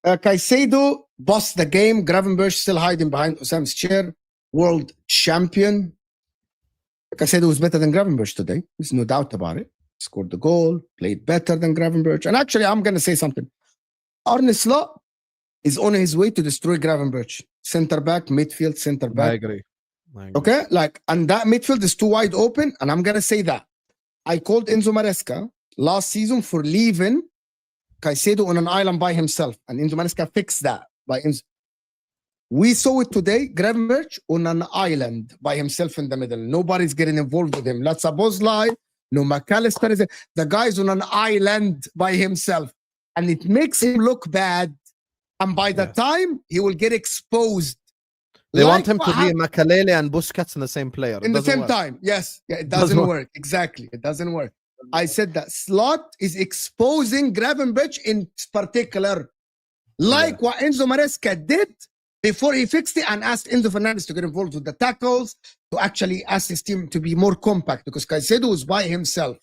A: Caicedo bossed the game. Gravenberch still hiding behind Osam's chair. World champion. Caicedo was better than Gravenberch today. There's no doubt about it. Scored the goal, played better than Gravenberch. And actually, I'm going to say something. Arne Slot is on his way to destroy Gravenberch. Center back, midfield, center back.
B: I agree.
A: Okay, and that midfield is too wide open, and I'm gonna say that I called Enzo Maresca last season for leaving Caicedo on an island by himself, and Enzo Maresca fixed that by Enzo. We saw it today, Gravenberch on an island by himself in the middle. Nobody's getting involved with him. Not Szoboszlai, no McAllister. The guy's on an island by himself, and it makes him look bad. And by the time he will get exposed.
B: They want him to be Makalele and Busquets in the same player.
A: In the same time, yes. Yeah, it doesn't work. Exactly. It doesn't work. I said that Slot is exposing Gravenberch in particular. Like what Enzo Maresca did before he fixed it and asked Enzo Fernandez to get involved with the tackles, to actually ask his team to be more compact because Caicedo was by himself.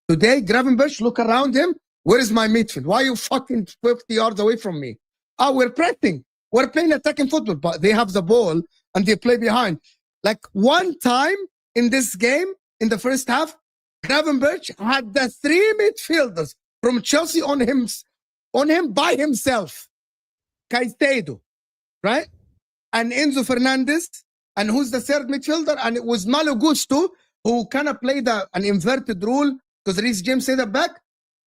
A: Today, Gravenberch, look around him. Where is my midfield? Why are you fucking 50 yards away from me? Oh, we're pressing. We're playing attacking football, but they have the ball and they play behind. Like one time in this game, in the first half, Gravenberch had the three midfielders from Chelsea on him by himself. Caicedo, right? And Enzo Fernandez. And who's the third midfielder? And it was Malo Gusto, who kind of played an inverted rule because Reece James stayed at back.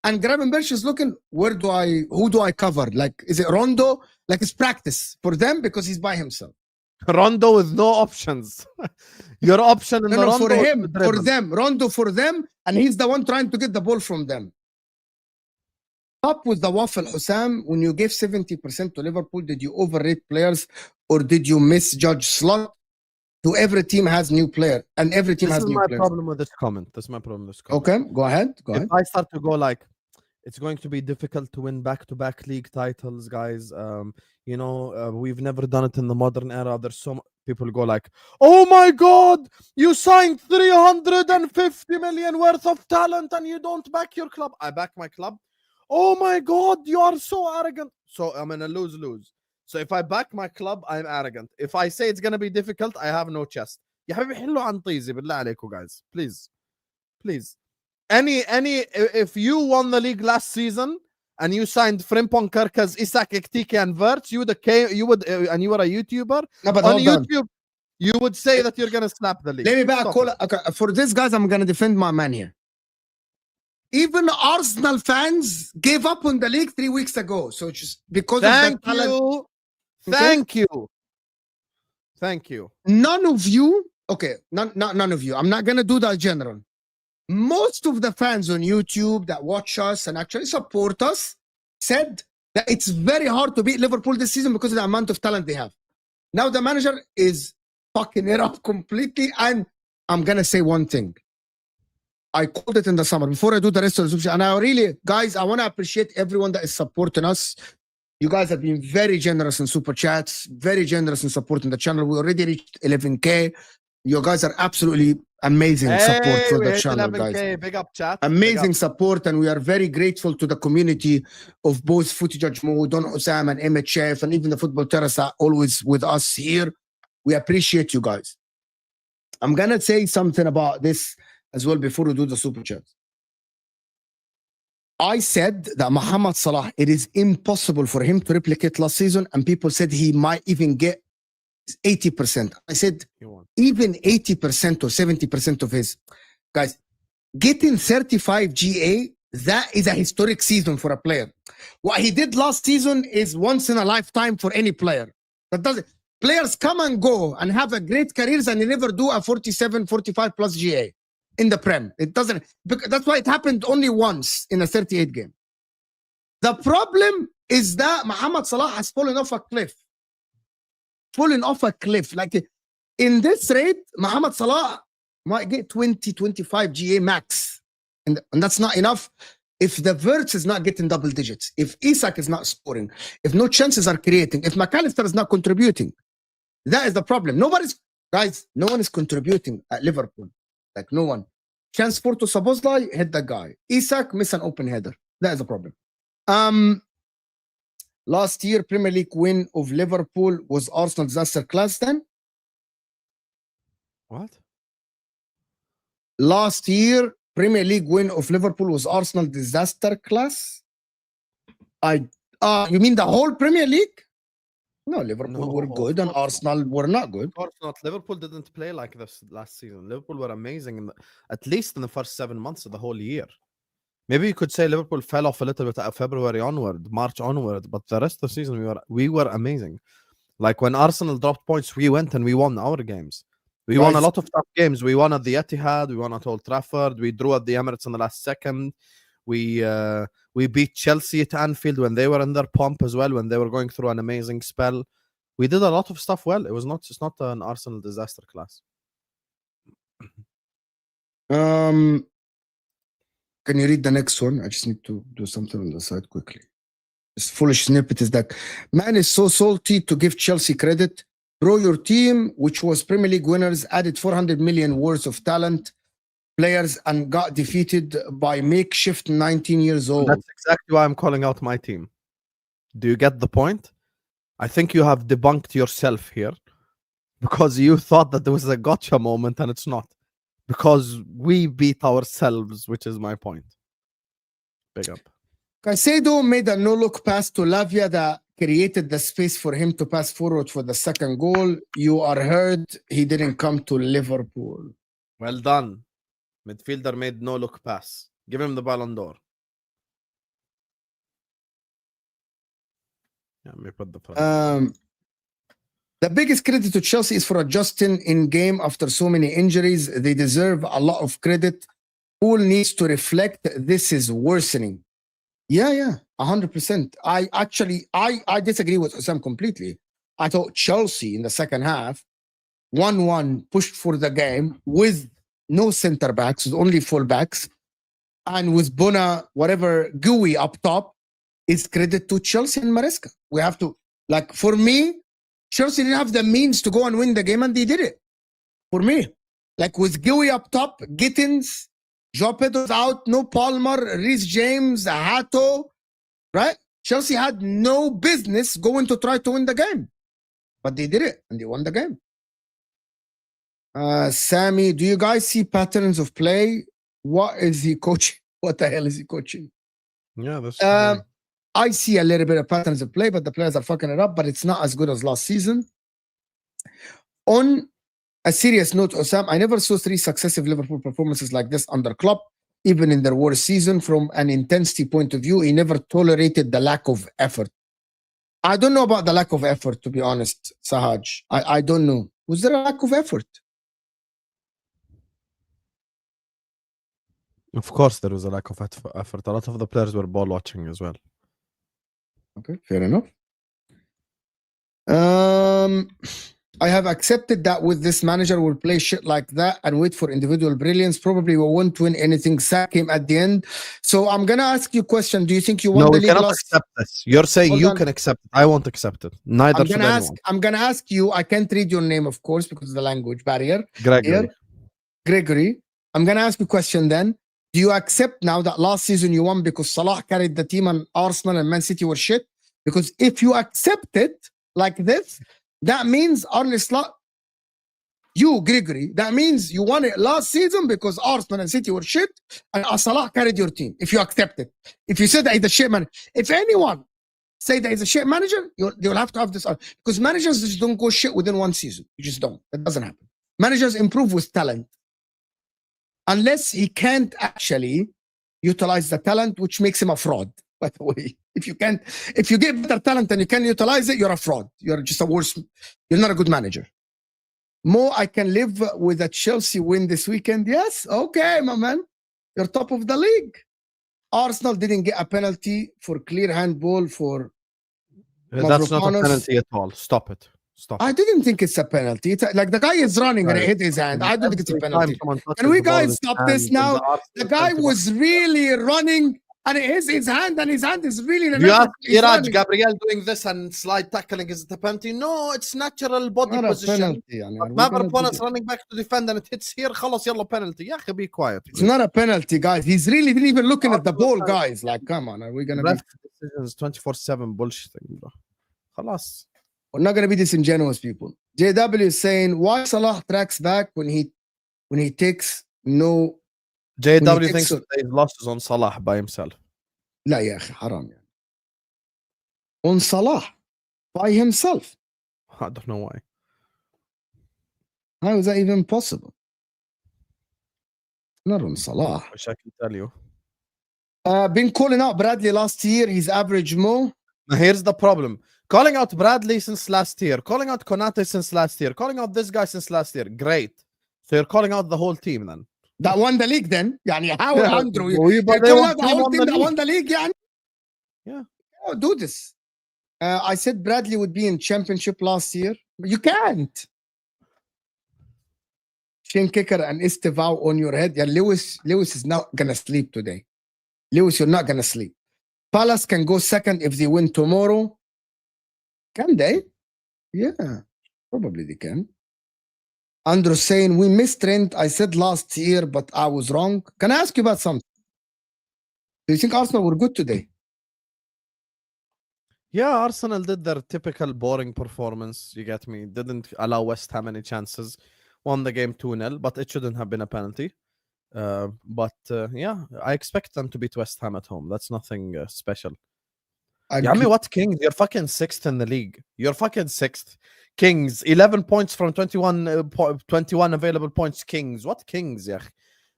A: And Gravenberch is looking, who do I cover? Like, is it Rondo? Like, it's practice for them because he's by himself.
B: Rondo with no options. Your option in the Rondo
A: for him, for them. Rondo for them, and he's the one trying to get the ball from them. Up with the waffle, Hussam. When you gave 70% to Liverpool, did you overrate players or did you misjudge Slot? To every team has new player, and every team has new players.
B: This is my problem with this comment.
A: Okay, go ahead.
B: If I start to go like, it's going to be difficult to win back-to-back league titles, guys. We've never done it in the modern era. There's so people go like, oh my God, you signed 350 million worth of talent and you don't back your club. I back my club. Oh my God, you are so arrogant. So I'm in a lose-lose. So if I back my club, I'm arrogant. If I say it's going to be difficult, I have no chest. يا حبيبي حلوا عن طيزي بالله عليكم, guys. Please. If you won the league last season and you signed Frimpong, Kerkez, Isak, Ektike, and Verts, you would, and you were a YouTuber on YouTube, you would say that you're gonna slap the league.
A: Let me back call it. Okay, for this, guys, I'm gonna defend my man here. Even Arsenal fans gave up on the league 3 weeks ago. So just because of the talent.
B: Thank you.
A: None of you. Okay, none of you. I'm not gonna do that general. Most of the fans on YouTube that watch us and actually support us said that it's very hard to beat Liverpool this season because of the amount of talent they have. Now the manager is fucking it up completely. And I'm gonna say one thing. I called it in the summer before I do the rest of the subscription. And I really, guys, I want to appreciate everyone that is supporting us. You guys have been very generous in super chats, very generous in supporting the channel. We already reached 11K. You guys are absolutely amazing support for
B: we
A: the
B: hit
A: channel,
B: 11K.
A: guys.
B: Big up, chat.
A: Amazing support, and we are very grateful to the community of both Footy Judge Mo, Don Osam, and MHF, and even the Football Terrace are always with us here. We appreciate you guys. I'm gonna say something about this as well before we do the super chat. I said that Mohamed Salah, it is impossible for him to replicate last season, and people said he might even get 80%. I said even 80% or 70% of his guys getting 35 GA. That is a historic season for a player. What he did last season is once in a lifetime for any player. That doesn't. Players come and go and have a great careers and they never do a 47, 45 plus GA in the Prem. It doesn't. That's why it happened only once in a 38 game. The problem is that Mohamed Salah has fallen off a cliff. Like in this rate, Mohamed Salah might get 20, 25 GA max. And that's not enough if the Verts is not getting double digits, if Isak is not scoring, if no chances are creating, if McAllister is not contributing. That is the problem. No one is contributing at Liverpool. Like no one. Chance for to Szoboszlai, hit the guy. Isak miss an open header. That is the problem. Last year, Premier League win of Liverpool was Arsenal disaster class then?
B: What?
A: Last year, Premier League win of Liverpool was Arsenal disaster class? You mean the whole Premier League? No, Liverpool were good and Arsenal were not good.
B: Of course not. Liverpool didn't play like this last season. Liverpool were amazing, at least in the first 7 months of the whole year. Maybe you could say Liverpool fell off a little bit at February onward, March onward, but the rest of the season we were amazing. Like when Arsenal dropped points, we went and we won our games. We won a lot of tough games. We won at the Etihad, we won at Old Trafford, we drew at the Emirates in the last second. We beat Chelsea at Anfield when they were in their pomp as well, when they were going through an amazing spell. We did a lot of stuff well. It's not an Arsenal disaster class.
A: Can you read the next one? I just need to do something on the side quickly. This foolish snippet is that man is so salty to give Chelsea credit. Bro, your team, which was Premier League winners, added 400 million worth of talent players and got defeated by makeshift 19 years old.
B: That's exactly why I'm calling out my team. Do you get the point? I think you have debunked yourself here because you thought that there was a gotcha moment and it's not. Because we beat ourselves, which is my point. Big up.
A: Caicedo made a no-look pass to Lavia that created the space for him to pass forward for the second goal. You are heard. He didn't come to Liverpool.
B: Well done. Midfielder made no-look pass. Give him the Ballon d'Or. Yeah, let me put the price.
A: The biggest credit to Chelsea is for adjusting in game after so many injuries. They deserve a lot of credit. All needs to reflect this is worsening. Yeah, 100%. I disagree with Osam completely. I thought Chelsea in the second half, 1-1, pushed for the game with no center backs, with only full backs, and with Bona, whatever, gooey up top, is credit to Chelsea and Maresca. We have to, like, for me, Chelsea didn't have the means to go and win the game, and they did it. For me, like with Gooey up top, Gittins, Joe Pedro's out, no Palmer, Reece James, Hato, right? Chelsea had no business going to try to win the game, but they did it and they won the game. Sammy, do you guys see patterns of play? What is he coaching? What the hell is he coaching?
B: Yeah, that's
A: I see a little bit of patterns of play, but the players are fucking it up, but it's not as good as last season. On a serious note, Osam, I never saw 3 successive Liverpool performances like this under Klopp, even in their worst season. From an intensity point of view, he never tolerated the lack of effort. I don't know about the lack of effort, to be honest, Sahaj. I don't know. Was there a lack of effort?
B: Of course, there was a lack of effort. A lot of the players were ball watching as well.
A: Okay, fair enough. I have accepted that with this manager will play shit like that and wait for individual brilliance. Probably we won't win anything. Sack him at the end. So I'm gonna ask you a question. Do you think you won
B: No,
A: the
B: we
A: league
B: cannot
A: last?
B: accept this. You're saying
A: Hold
B: you
A: on.
B: can accept it. I won't accept it. Neither should anyone.
A: I'm gonna ask you. I can't read your name, of course, because of the language barrier.
B: Gregory.
A: Gregory. I'm gonna ask you a question then. Do you accept now that last season you won because Salah carried the team and Arsenal and Man City were shit? Because if you accept it like this, that means Arne Slot, you, Gregory, that means you won it last season because Arsenal and City were shit and Salah carried your team. If you accept it. If you said that he's a shit man, if anyone say that he's a shit manager, you'll have to have this. Because managers just don't go shit within one season. You just don't. That doesn't happen. Managers improve with talent. Unless he can't actually utilize the talent, which makes him a fraud, by the way. If you get better talent and you can't utilize it, you're a fraud. You're just you're not a good manager. Mo, I can live with a Chelsea win this weekend. Yes, okay, my man. You're top of the league. Arsenal didn't get a penalty for clear handball for
B: That's not a penalty at all. Stop it. Stop.
A: I didn't think it's a penalty. Like the guy is running and it hit his hand. I don't think it's a penalty. Can we guys stop this now? The guy was really running and it hits his hand and his hand is really.
B: You ask Iraj Gabriel doing this and slide tackling, is it a penalty? No, it's natural body position. Maverick is running back to defend and it hits here. خلاص يلا penalty. يا أخي, be quiet.
A: It's not a penalty, guys. He's really didn't even looking at the ball, guys. Like, come on, are we gonna be
B: decisions 24/7 bullshitting, bro? خلاص.
A: We're not gonna be disingenuous, people. JW is saying why Salah tracks back when he takes no.
B: JW thinks that he losses on Salah by himself.
A: لا يا أخي حرام يعني. On Salah by himself.
B: I don't know why.
A: How is that even possible? Not on Salah.
B: Wish I can tell you.
A: Been calling out Bradley last year. He's average Mo.
B: Here's the problem. Calling out Bradley since last year. Calling out Konate since last year. Calling out this guy since last year. Great. So you're calling out the whole team then.
A: That won the league then. يعني how Andrew? You're calling out the whole team that won the league يعني?
B: Yeah.
A: Oh, do this. I said Bradley would be in championship last year. But you can't. Shane Kicker and Estevao on your head. Yeah, Lewis is not going to sleep today. Lewis, you're not going to sleep. Palace can go second if they win tomorrow. Can they? Yeah, probably they can. Andrew saying, we missed Trent. I said last year, but I was wrong. Can I ask you about something? Do you think Arsenal were good today?
B: Yeah, Arsenal did their typical boring performance. You get me? Didn't allow West Ham any chances. Won the game 2-0, but it shouldn't have been a penalty. Yeah, I expect them to beat West Ham at home. That's nothing special. I mean, what Kings? You're fucking 6th in the league. You're fucking 6th. Kings, 11 points from 21 available points. Kings, what Kings? Yeah,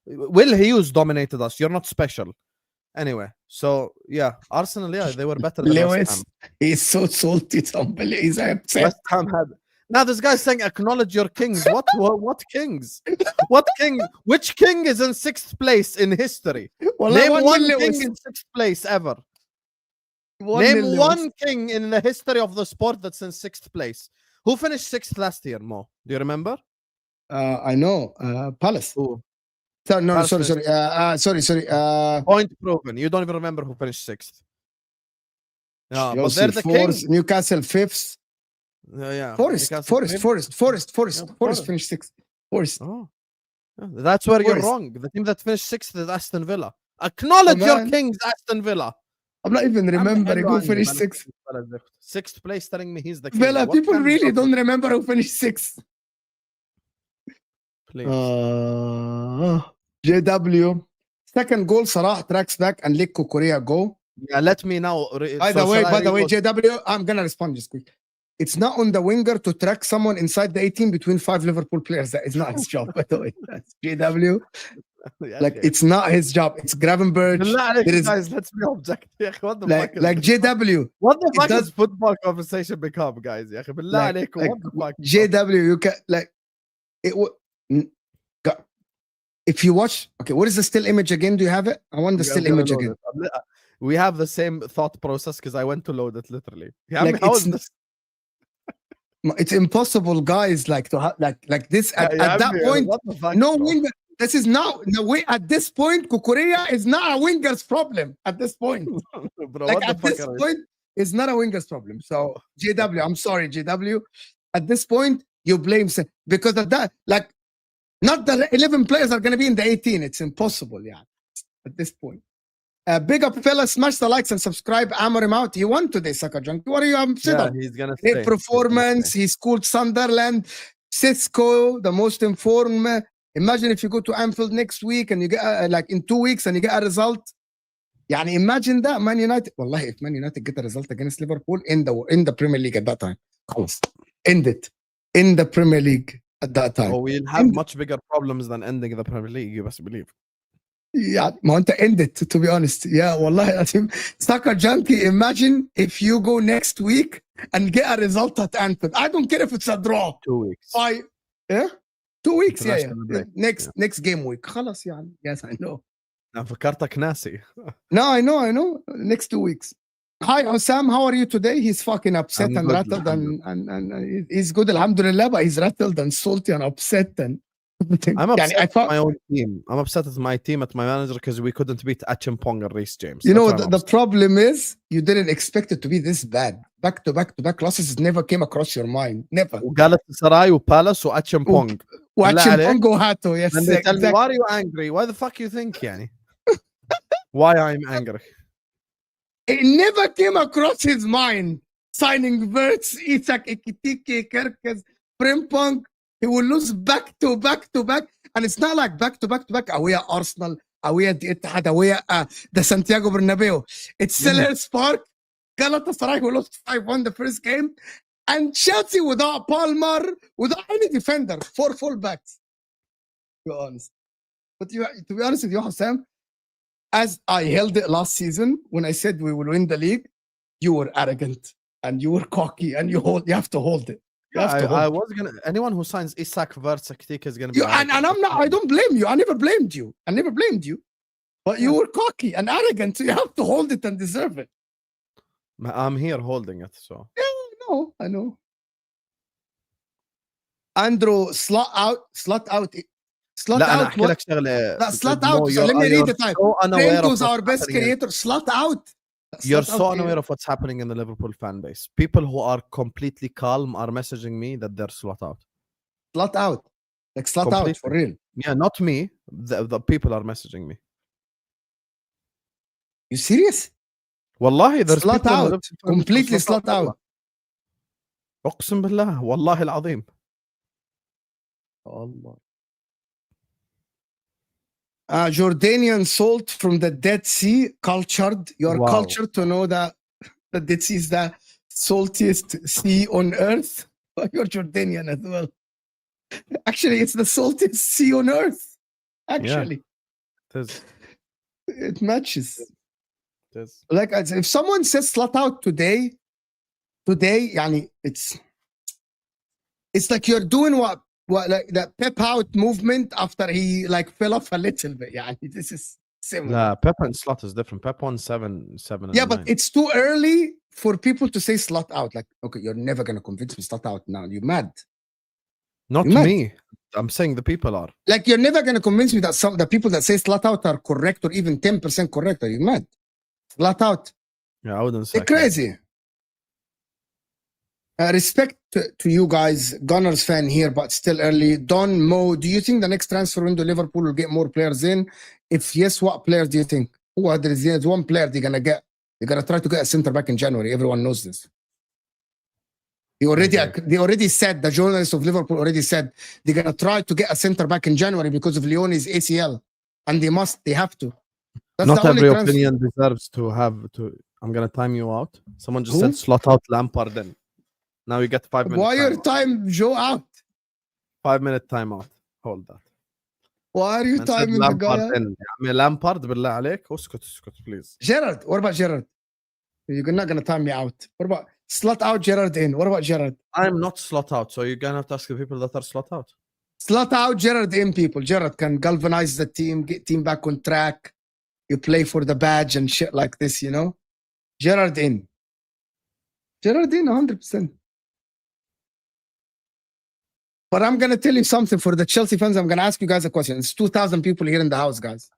B: Will Hughes dominated us. You're not special. Anyway, so yeah, Arsenal, yeah, they were better than
A: Lewis,
B: West Ham.
A: He's so salty. He's upset.
B: West Ham had. Now this guy's saying acknowledge your kings. What kings? What king? Which king is in 6th place in history?
A: Well,
B: Name one king in 6th place ever. Name one king in the history of the sport that's in 6th place. Who finished 6th last year, Mo? Do you remember?
A: I know. Palace.
B: Who?
A: No, sorry.
B: Point proven. You don't even remember who finished 6th. Yeah, but they're the
A: 4th,
B: kings.
A: Newcastle 5th.
B: Yeah.
A: Forest finished 6th. Forest.
B: Oh. Yeah, that's where you're wrong. The team that finished 6th is Aston Villa. Acknowledge your kings, Aston Villa.
A: I'm not even remembering who finished 6th.
B: 6th place telling me he's the king.
A: Villa, people really don't remember who finished 6th.
B: Please.
A: JW. Second goal, Salah tracks back and let Korea go.
B: Yeah, let me now.
A: By the way, JW, I'm going to respond just quick. It's not on the winger to track someone inside the 18 between 5 Liverpool players. That is not his job, by the way. That's JW. It's not his job. It's Gravenberch.
B: Guys, let's be objective. What the fuck?
A: Like JW.
B: What the fuck does football conversation become, guys? What the fuck?
A: JW, you can if you watch. Okay, what is the still image again? Do you have it? I want the still image again.
B: We have the same thought process because I went to load it literally.
A: Like
B: how is this?
A: It's impossible, guys. Like to have like this at that point.
B: what the fuck,
A: No
B: bro?
A: winger. This is now no way. At this point, Kukurea is not a winger's problem. At this point,
B: Bro,
A: like
B: what the
A: at
B: fuck
A: this
B: are you?
A: point, it's not a winger's problem. So JW, I'm sorry, JW. At this point, you blame because of that. Like, not the 11 players are going to be in the 18. It's impossible. Yeah, at this point. Big up, fellas. Smash the likes and subscribe. Hammer him out. He won today, Sucker Junkie. What are you upset
B: Yeah,
A: on?
B: he's gonna stay.
A: Great performance. He schooled Sunderland. Cisco, the most informed. Imagine if you go to Anfield next week and you get like in 2 weeks and you get a result. يعني imagine that Man United. Wallahi, if Man United get a result against Liverpool in the Premier League at that time, خلاص. End it in the Premier League at that time.
B: Oh, we'll have much bigger problems than ending the Premier League. You best believe.
A: Yeah, ما انت end it, to be honest. Yeah, والله العظيم. Sucker Junkie, imagine if you go next week and get a result at Anfield. I don't care if it's a draw.
B: 2 weeks.
A: Yeah? 2 weeks, yeah.
B: International break.
A: Next game week. خلاص يعني. Yes, I know.
B: أنا فكرتك ناسي.
A: No, I know. Next 2 weeks. Hi, Osam. How are you today? He's fucking upset
B: I'm
A: and
B: good,
A: rattled and he's good, alhamdulillah, but he's rattled and salty and upset and everything.
B: I'm upset
A: I thought,
B: at my own team. I'm upset at my team, at my manager, because we couldn't beat Achimpong and Reece James.
A: you know,
B: That's why I'm
A: the
B: upset.
A: problem is you didn't expect it to be this bad. Back to back losses never came across your mind. Never.
B: وGalatasaray وبالاس وأتشمبونج.
A: Watching Pongo Hato, yes.
B: And they tell me,
A: exactly.
B: why are you angry? Why the fuck you think, يعني? Why I'm angry?
A: It never came across his mind. Signing Verts, Isak, Ekitike, Kerkez, Frimpong. He will lose back to back. And it's not like back to back away at Arsenal, away at the Etihad, away at the Santiago Bernabeu. It's Selhurst Park. Galatasaray who lost 5-1 the first game. And Chelsea without Palmer, without any defender, 4 fullbacks. To be honest. But to be honest with you, Hassan, as I held it last season, when I said we will win the league, you were arrogant and you were cocky and you have to hold it.
B: I was gonna. Anyone who signs Isak Verts Ekitike is gonna be.
A: And I'm not. I don't blame you. I never blamed you. But you were cocky and arrogant, so you have to hold it and deserve it.
B: I'm here holding it, so.
A: Yeah, I know. Andrew, slot out.
B: لا أنا أحكي لك شغلة.
A: لا, slot out. So let me read the time. Rengo's our best creator. Slot out.
B: You're so unaware of what's happening in the Liverpool fan base. People who are completely calm are messaging me that they're slot out.
A: Slot out. Like slot out for real.
B: Yeah, not me. The people are messaging me.
A: You serious?
B: والله there's
A: slot out. Completely slot out.
B: أقسم بالله والله العظيم.
A: Allah. Jordanian salt from the Dead Sea, cultured. You're cultured to know that the Dead Sea is the saltiest sea on earth. You're Jordanian as well. Actually, it's the saltiest sea on earth. Actually,
B: yeah,
A: it matches.
B: It is.
A: Like if someone says slot out today, yani it's like you're doing what like that Pep out movement after he like fell off a little bit. Yeah, this is similar.
B: Yeah, Pep and slot is different. Pep won 7-7.
A: Yeah, but it's too early for people to say slot out. Like, okay, you're never gonna convince me slot out now. You're mad.
B: Not me. I'm saying the people are. Like,
A: you're never gonna convince me that the people that say slot out are correct or even 10% correct. Are you mad? Slot out.
B: Yeah, I wouldn't say.
A: They're crazy. Respect to you guys, Gunners fan here, but still early. Don Mo, do you think the next transfer window Liverpool will get more players in? If yes, what players do you think? There's one player they're gonna get. They're gonna try to get a center back in January. Everyone knows this. They already said, the journalists of Liverpool already said they're gonna try to get a center back in January because of Leone's ACL, and they have to. That's
B: not every opinion deserves to have to. I'm gonna time you out. Someone just said slot out Lampard in. Now you get 5 minutes.
A: Why your time Joe out?
B: 5-minute timeout. Hold that.
A: Why are you timing the guy out?
B: يا عمي لامبارد بالله عليك اسكت please.
A: Gerrard, what about Gerrard? You're not gonna time me out. What about slot out Gerrard in? What about Gerrard?
B: I'm not slot out, so you're gonna have to ask the people that are slot out.
A: Slot out Gerrard in, people. Gerrard can galvanize the team, get team back on track. You play for the badge and shit like this, you know? Gerrard in. 100%. But I'm going to tell you something for the Chelsea fans. I'm going to ask you guys a question. It's 2,000 people here in the house, guys.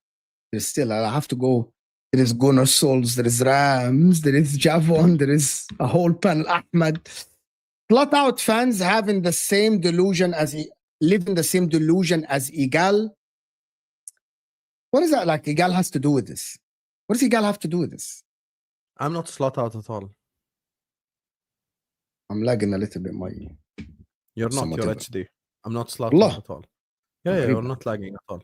A: There's still, I have to go. There is Gunnar Souls, there is Rams, there is Javon, there is a whole panel, Ahmed. Flat out fans having the same delusion live in the same delusion as Igal. What is that like? Igal has to do with this. What does Igal have to do with this?
B: I'm not slot out at all.
A: I'm lagging a little bit.
B: You're not.
A: Somewhat
B: You're
A: of it.
B: HD. I'm not slot
A: Allah.
B: out at all. Yeah,
A: Very
B: you're
A: bad.
B: not lagging at all.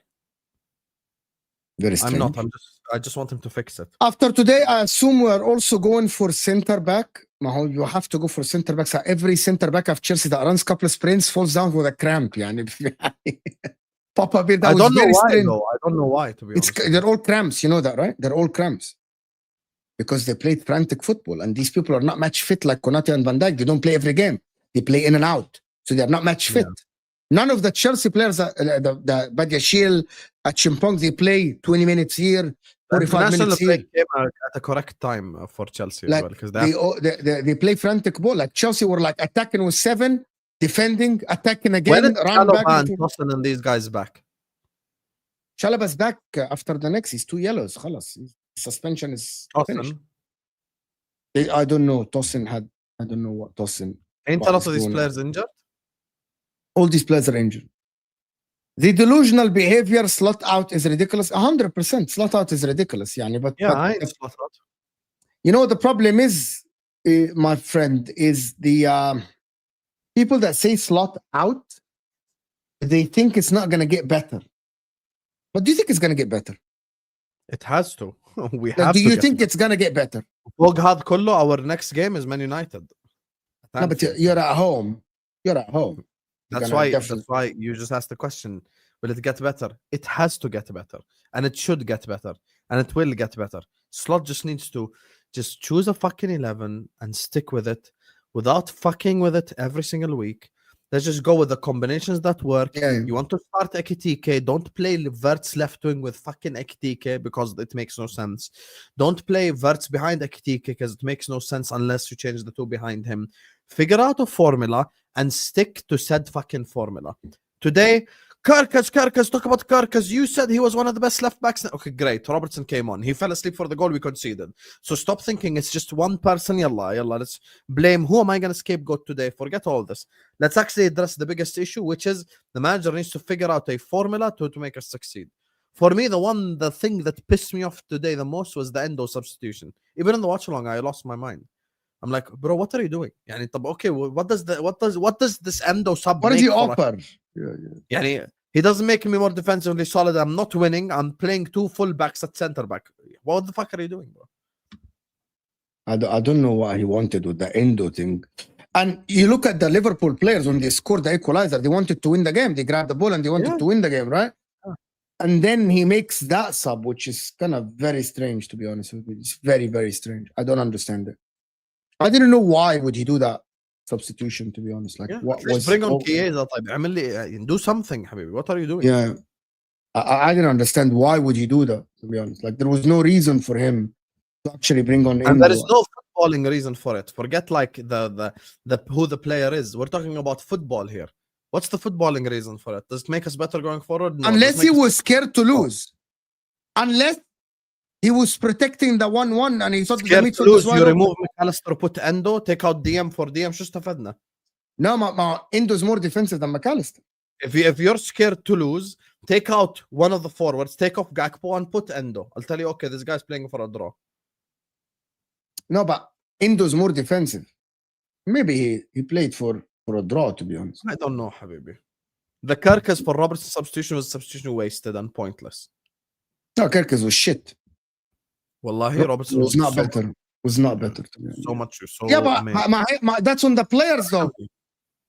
A: Very strange.
B: I'm not. I just want him to fix it.
A: After today, I assume we are also going for center back. You have to go for center back. So every center back of Chelsea that runs couple of sprints falls down with a cramp. Papa Bear, that
B: I
A: was
B: don't know
A: very
B: why
A: strange.
B: though. I don't know why, to be honest.
A: They're all cramps. You know that, right? They're all cramps. Because they played frantic football. And these people are not match fit like Konate and Van Dijk. They don't play every game. They play in and out. So they're not match fit.
B: Yeah.
A: None of the Chelsea players, the Badiashile, at Chimpong, they play 20 minutes here, 45 minutes here.
B: Came at the correct time for Chelsea
A: Like
B: as well, because
A: they play frantic ball. Like Chelsea were like attacking with 7, defending, attacking again,
B: when is
A: run back.
B: Chalobah and Tosin and these guys back?
A: Chalobah's back after the next. He's 2 yellows. Khalas. His suspension is finished.
B: Tosin?
A: I don't know. Tosin had. I don't know what Tosin.
B: Ain't a lot of these players injured?
A: All these players are injured. The delusional behavior slot out is ridiculous. 100% slot out is ridiculous. But
B: I ain't slot out.
A: You know the problem is, my friend, is the people that say slot out. They think it's not going to get better. But do you think it's going to get better?
B: It has to. We have.
A: Do you think it's going to get better?
B: Our next game is Man United.
A: No, but you're at home. You're at home.
B: That's why you just asked the question. Will it get better? It has to get better. And it should get better. And it will get better. Slot just needs to just choose a fucking 11 and stick with it without fucking with it every single week. Let's just go with the combinations that work.
A: Yeah.
B: You want to start Ekitike. Don't play Verts left wing with fucking Ekitike because it makes no sense. Don't play Verts behind Ekitike because it makes no sense unless you change the two behind him. Figure out a formula and stick to said fucking formula. Today, Kirkus, talk about Kirkus. You said he was one of the best left backs. Okay, great. Robertson came on. He fell asleep for the goal we conceded. So stop thinking it's just one person. Yalla, let's blame. Who am I going to scapegoat today? Forget all this. Let's actually address the biggest issue, which is the manager needs to figure out a formula to make us succeed. For me, the thing that pissed me off today the most was the Endo substitution. Even in the watch along, I lost my mind. I'm like, bro, what are you doing? Okay, what does this Endo sub?
A: What does he offer?
B: He doesn't make me more defensively solid. I'm not winning. I'm playing 2 full backs at center back. What the fuck are you doing, bro?
A: I don't know what he wanted with the Endo thing. And you look at the Liverpool players when they scored the equalizer, they wanted to win the game. They grabbed the ball and they wanted to win the game, right? Yeah. And then he makes that sub, which is kind of very strange, to be honest with you. It's very, very strange. I don't understand it. I didn't know why would he do that substitution, to be honest. What was
B: bring on Chiesa? Do something, Habibi. What are you doing?
A: Yeah, I didn't understand why would he do that, to be honest. There was no reason for him to actually bring on.
B: And there is no footballing reason for it. Forget the who the player is. We're talking about football here. What's the footballing reason for it? Does it make us better going forward? No.
A: Unless he was scared to lose. Unless he was protecting the 1-1 and he thought
B: scared to lose. You remove McAllister, put Endo, take out DM for DM. شو استفدنا?
A: No, Endo's more defensive than McAllister.
B: If you're scared to lose, take out one of the forwards, take off Gakpo and put Endo. I'll tell you, okay, this guy's playing for a draw.
A: No, but Endo's more defensive. Maybe he played for a draw, to be honest.
B: I don't know, Habibi. The Kirkus for Robertson substitution was substitution wasted and pointless.
A: No, Kirkus was shit.
B: Wallahi, Robertson
A: was not better. Was not better, to be honest.
B: So much. So
A: yeah, but that's on the players, though.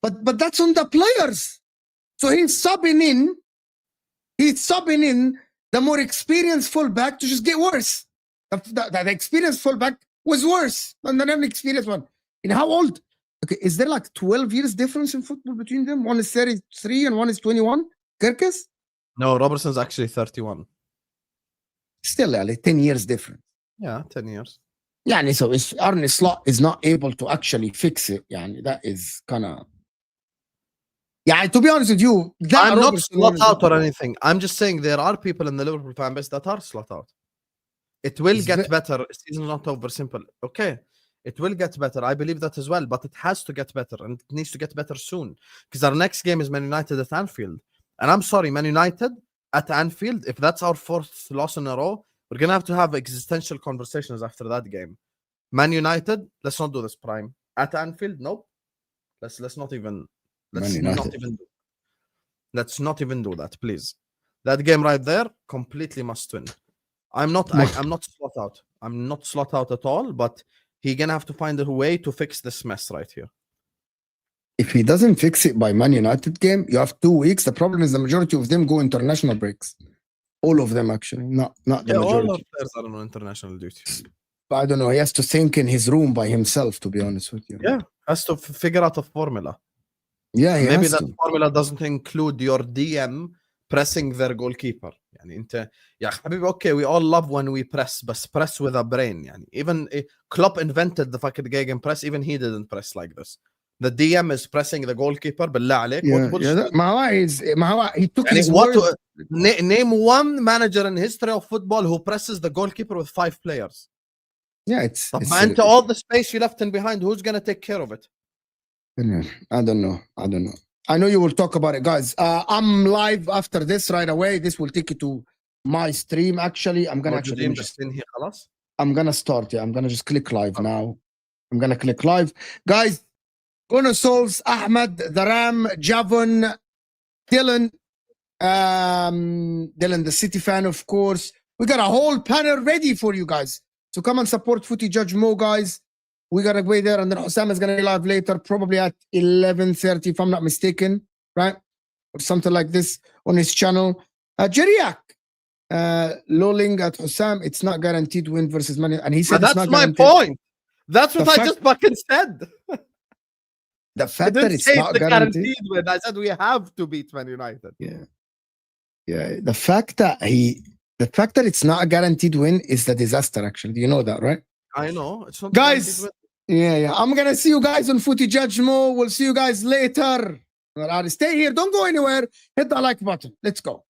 A: But that's on the players. So he's subbing in the more experienced fullback to just get worse. The experienced fullback was worse than the inexperienced one. And how old? Okay, is there 12 years difference in football between them? One is 33 and one is 21. Kirkus?
B: No, Robertson's actually 31.
A: Still, 10 years difference.
B: Yeah, 10 years.
A: Yeah, so if Arne Slot is not able to actually fix it, that is kind of Yeah, to be honest with you, that
B: I'm not
A: Robertson
B: slot
A: one is
B: out
A: not-
B: or anything. I'm just saying there are people in the Liverpool fan base that are slot out. It will
A: It's
B: get better. Season's not over. Simple. Okay. It will get better. I believe that as well, but it has to get better and it needs to get better soon because our next game is Man United at Anfield. And I'm sorry, Man United at Anfield, if that's our fourth loss in a row, we're going to have existential conversations after that game. Man United, let's not do this, Prime. At Anfield, nope. Let's not even
A: Man United.
B: let's not even do that, please. That game right there, completely must win. I'm not slot out. I'm not slot out at all, but he's gonna have to find a way to fix this mess right here.
A: If he doesn't fix it by Man United game, you have 2 weeks. The problem is the majority of them go international breaks. All of them, actually. Not the
B: All our
A: majority.
B: players are on international duty.
A: I don't know. He has to think in his room by himself, to be honest with you.
B: Yeah, has to figure out a formula.
A: Yeah, he
B: Maybe
A: has
B: that
A: to.
B: formula doesn't include your DM pressing their goalkeeper. يعني انت يا حبيبي okay, we all love when we press, but press with a brain. يعني even Klopp invented the fucking gegenpress, even he didn't press like this. The DM is pressing the goalkeeper بالله عليك.
A: He took
B: يعني
A: his
B: what
A: word.
B: name one manager in history of football who presses the goalkeeper with 5 players.
A: Yeah, it's
B: طب ما انت all the space you left in behind, who's gonna take care of it?
A: I don't know. I know you will talk about it, guys. I'm live after this right away. This will take you to my stream. Actually, I'm gonna
B: خلاص.
A: I'm gonna start. Yeah, I'm gonna just click live now. I'm gonna click live, guys. Gonna Souls, Ahmed, the Ram, Javon, Dylan, Dylan, the City fan, of course. We got a whole panel ready for you guys. So come and support Footy Judge Mo, guys. We gotta go there, and then Hussam is gonna be live later, probably at 11:30, if I'm not mistaken, right? Or something like this on his channel. Jeriak, lolling at Hussam. It's not guaranteed win versus Man, and he said
B: That's
A: it's not
B: my
A: guaranteed.
B: point. That's what I just fucking said.
A: The fact that it's not guaranteed
B: win. I said we have to beat Man United.
A: Yeah. The fact that it's not a guaranteed win is the disaster. Actually, do you know that, right?
B: I know. It's not
A: guys. Yeah. I'm gonna see you guys on Footy Judge Mo. We'll see you guys later. Stay here. Don't go anywhere. Hit the like button. Let's go.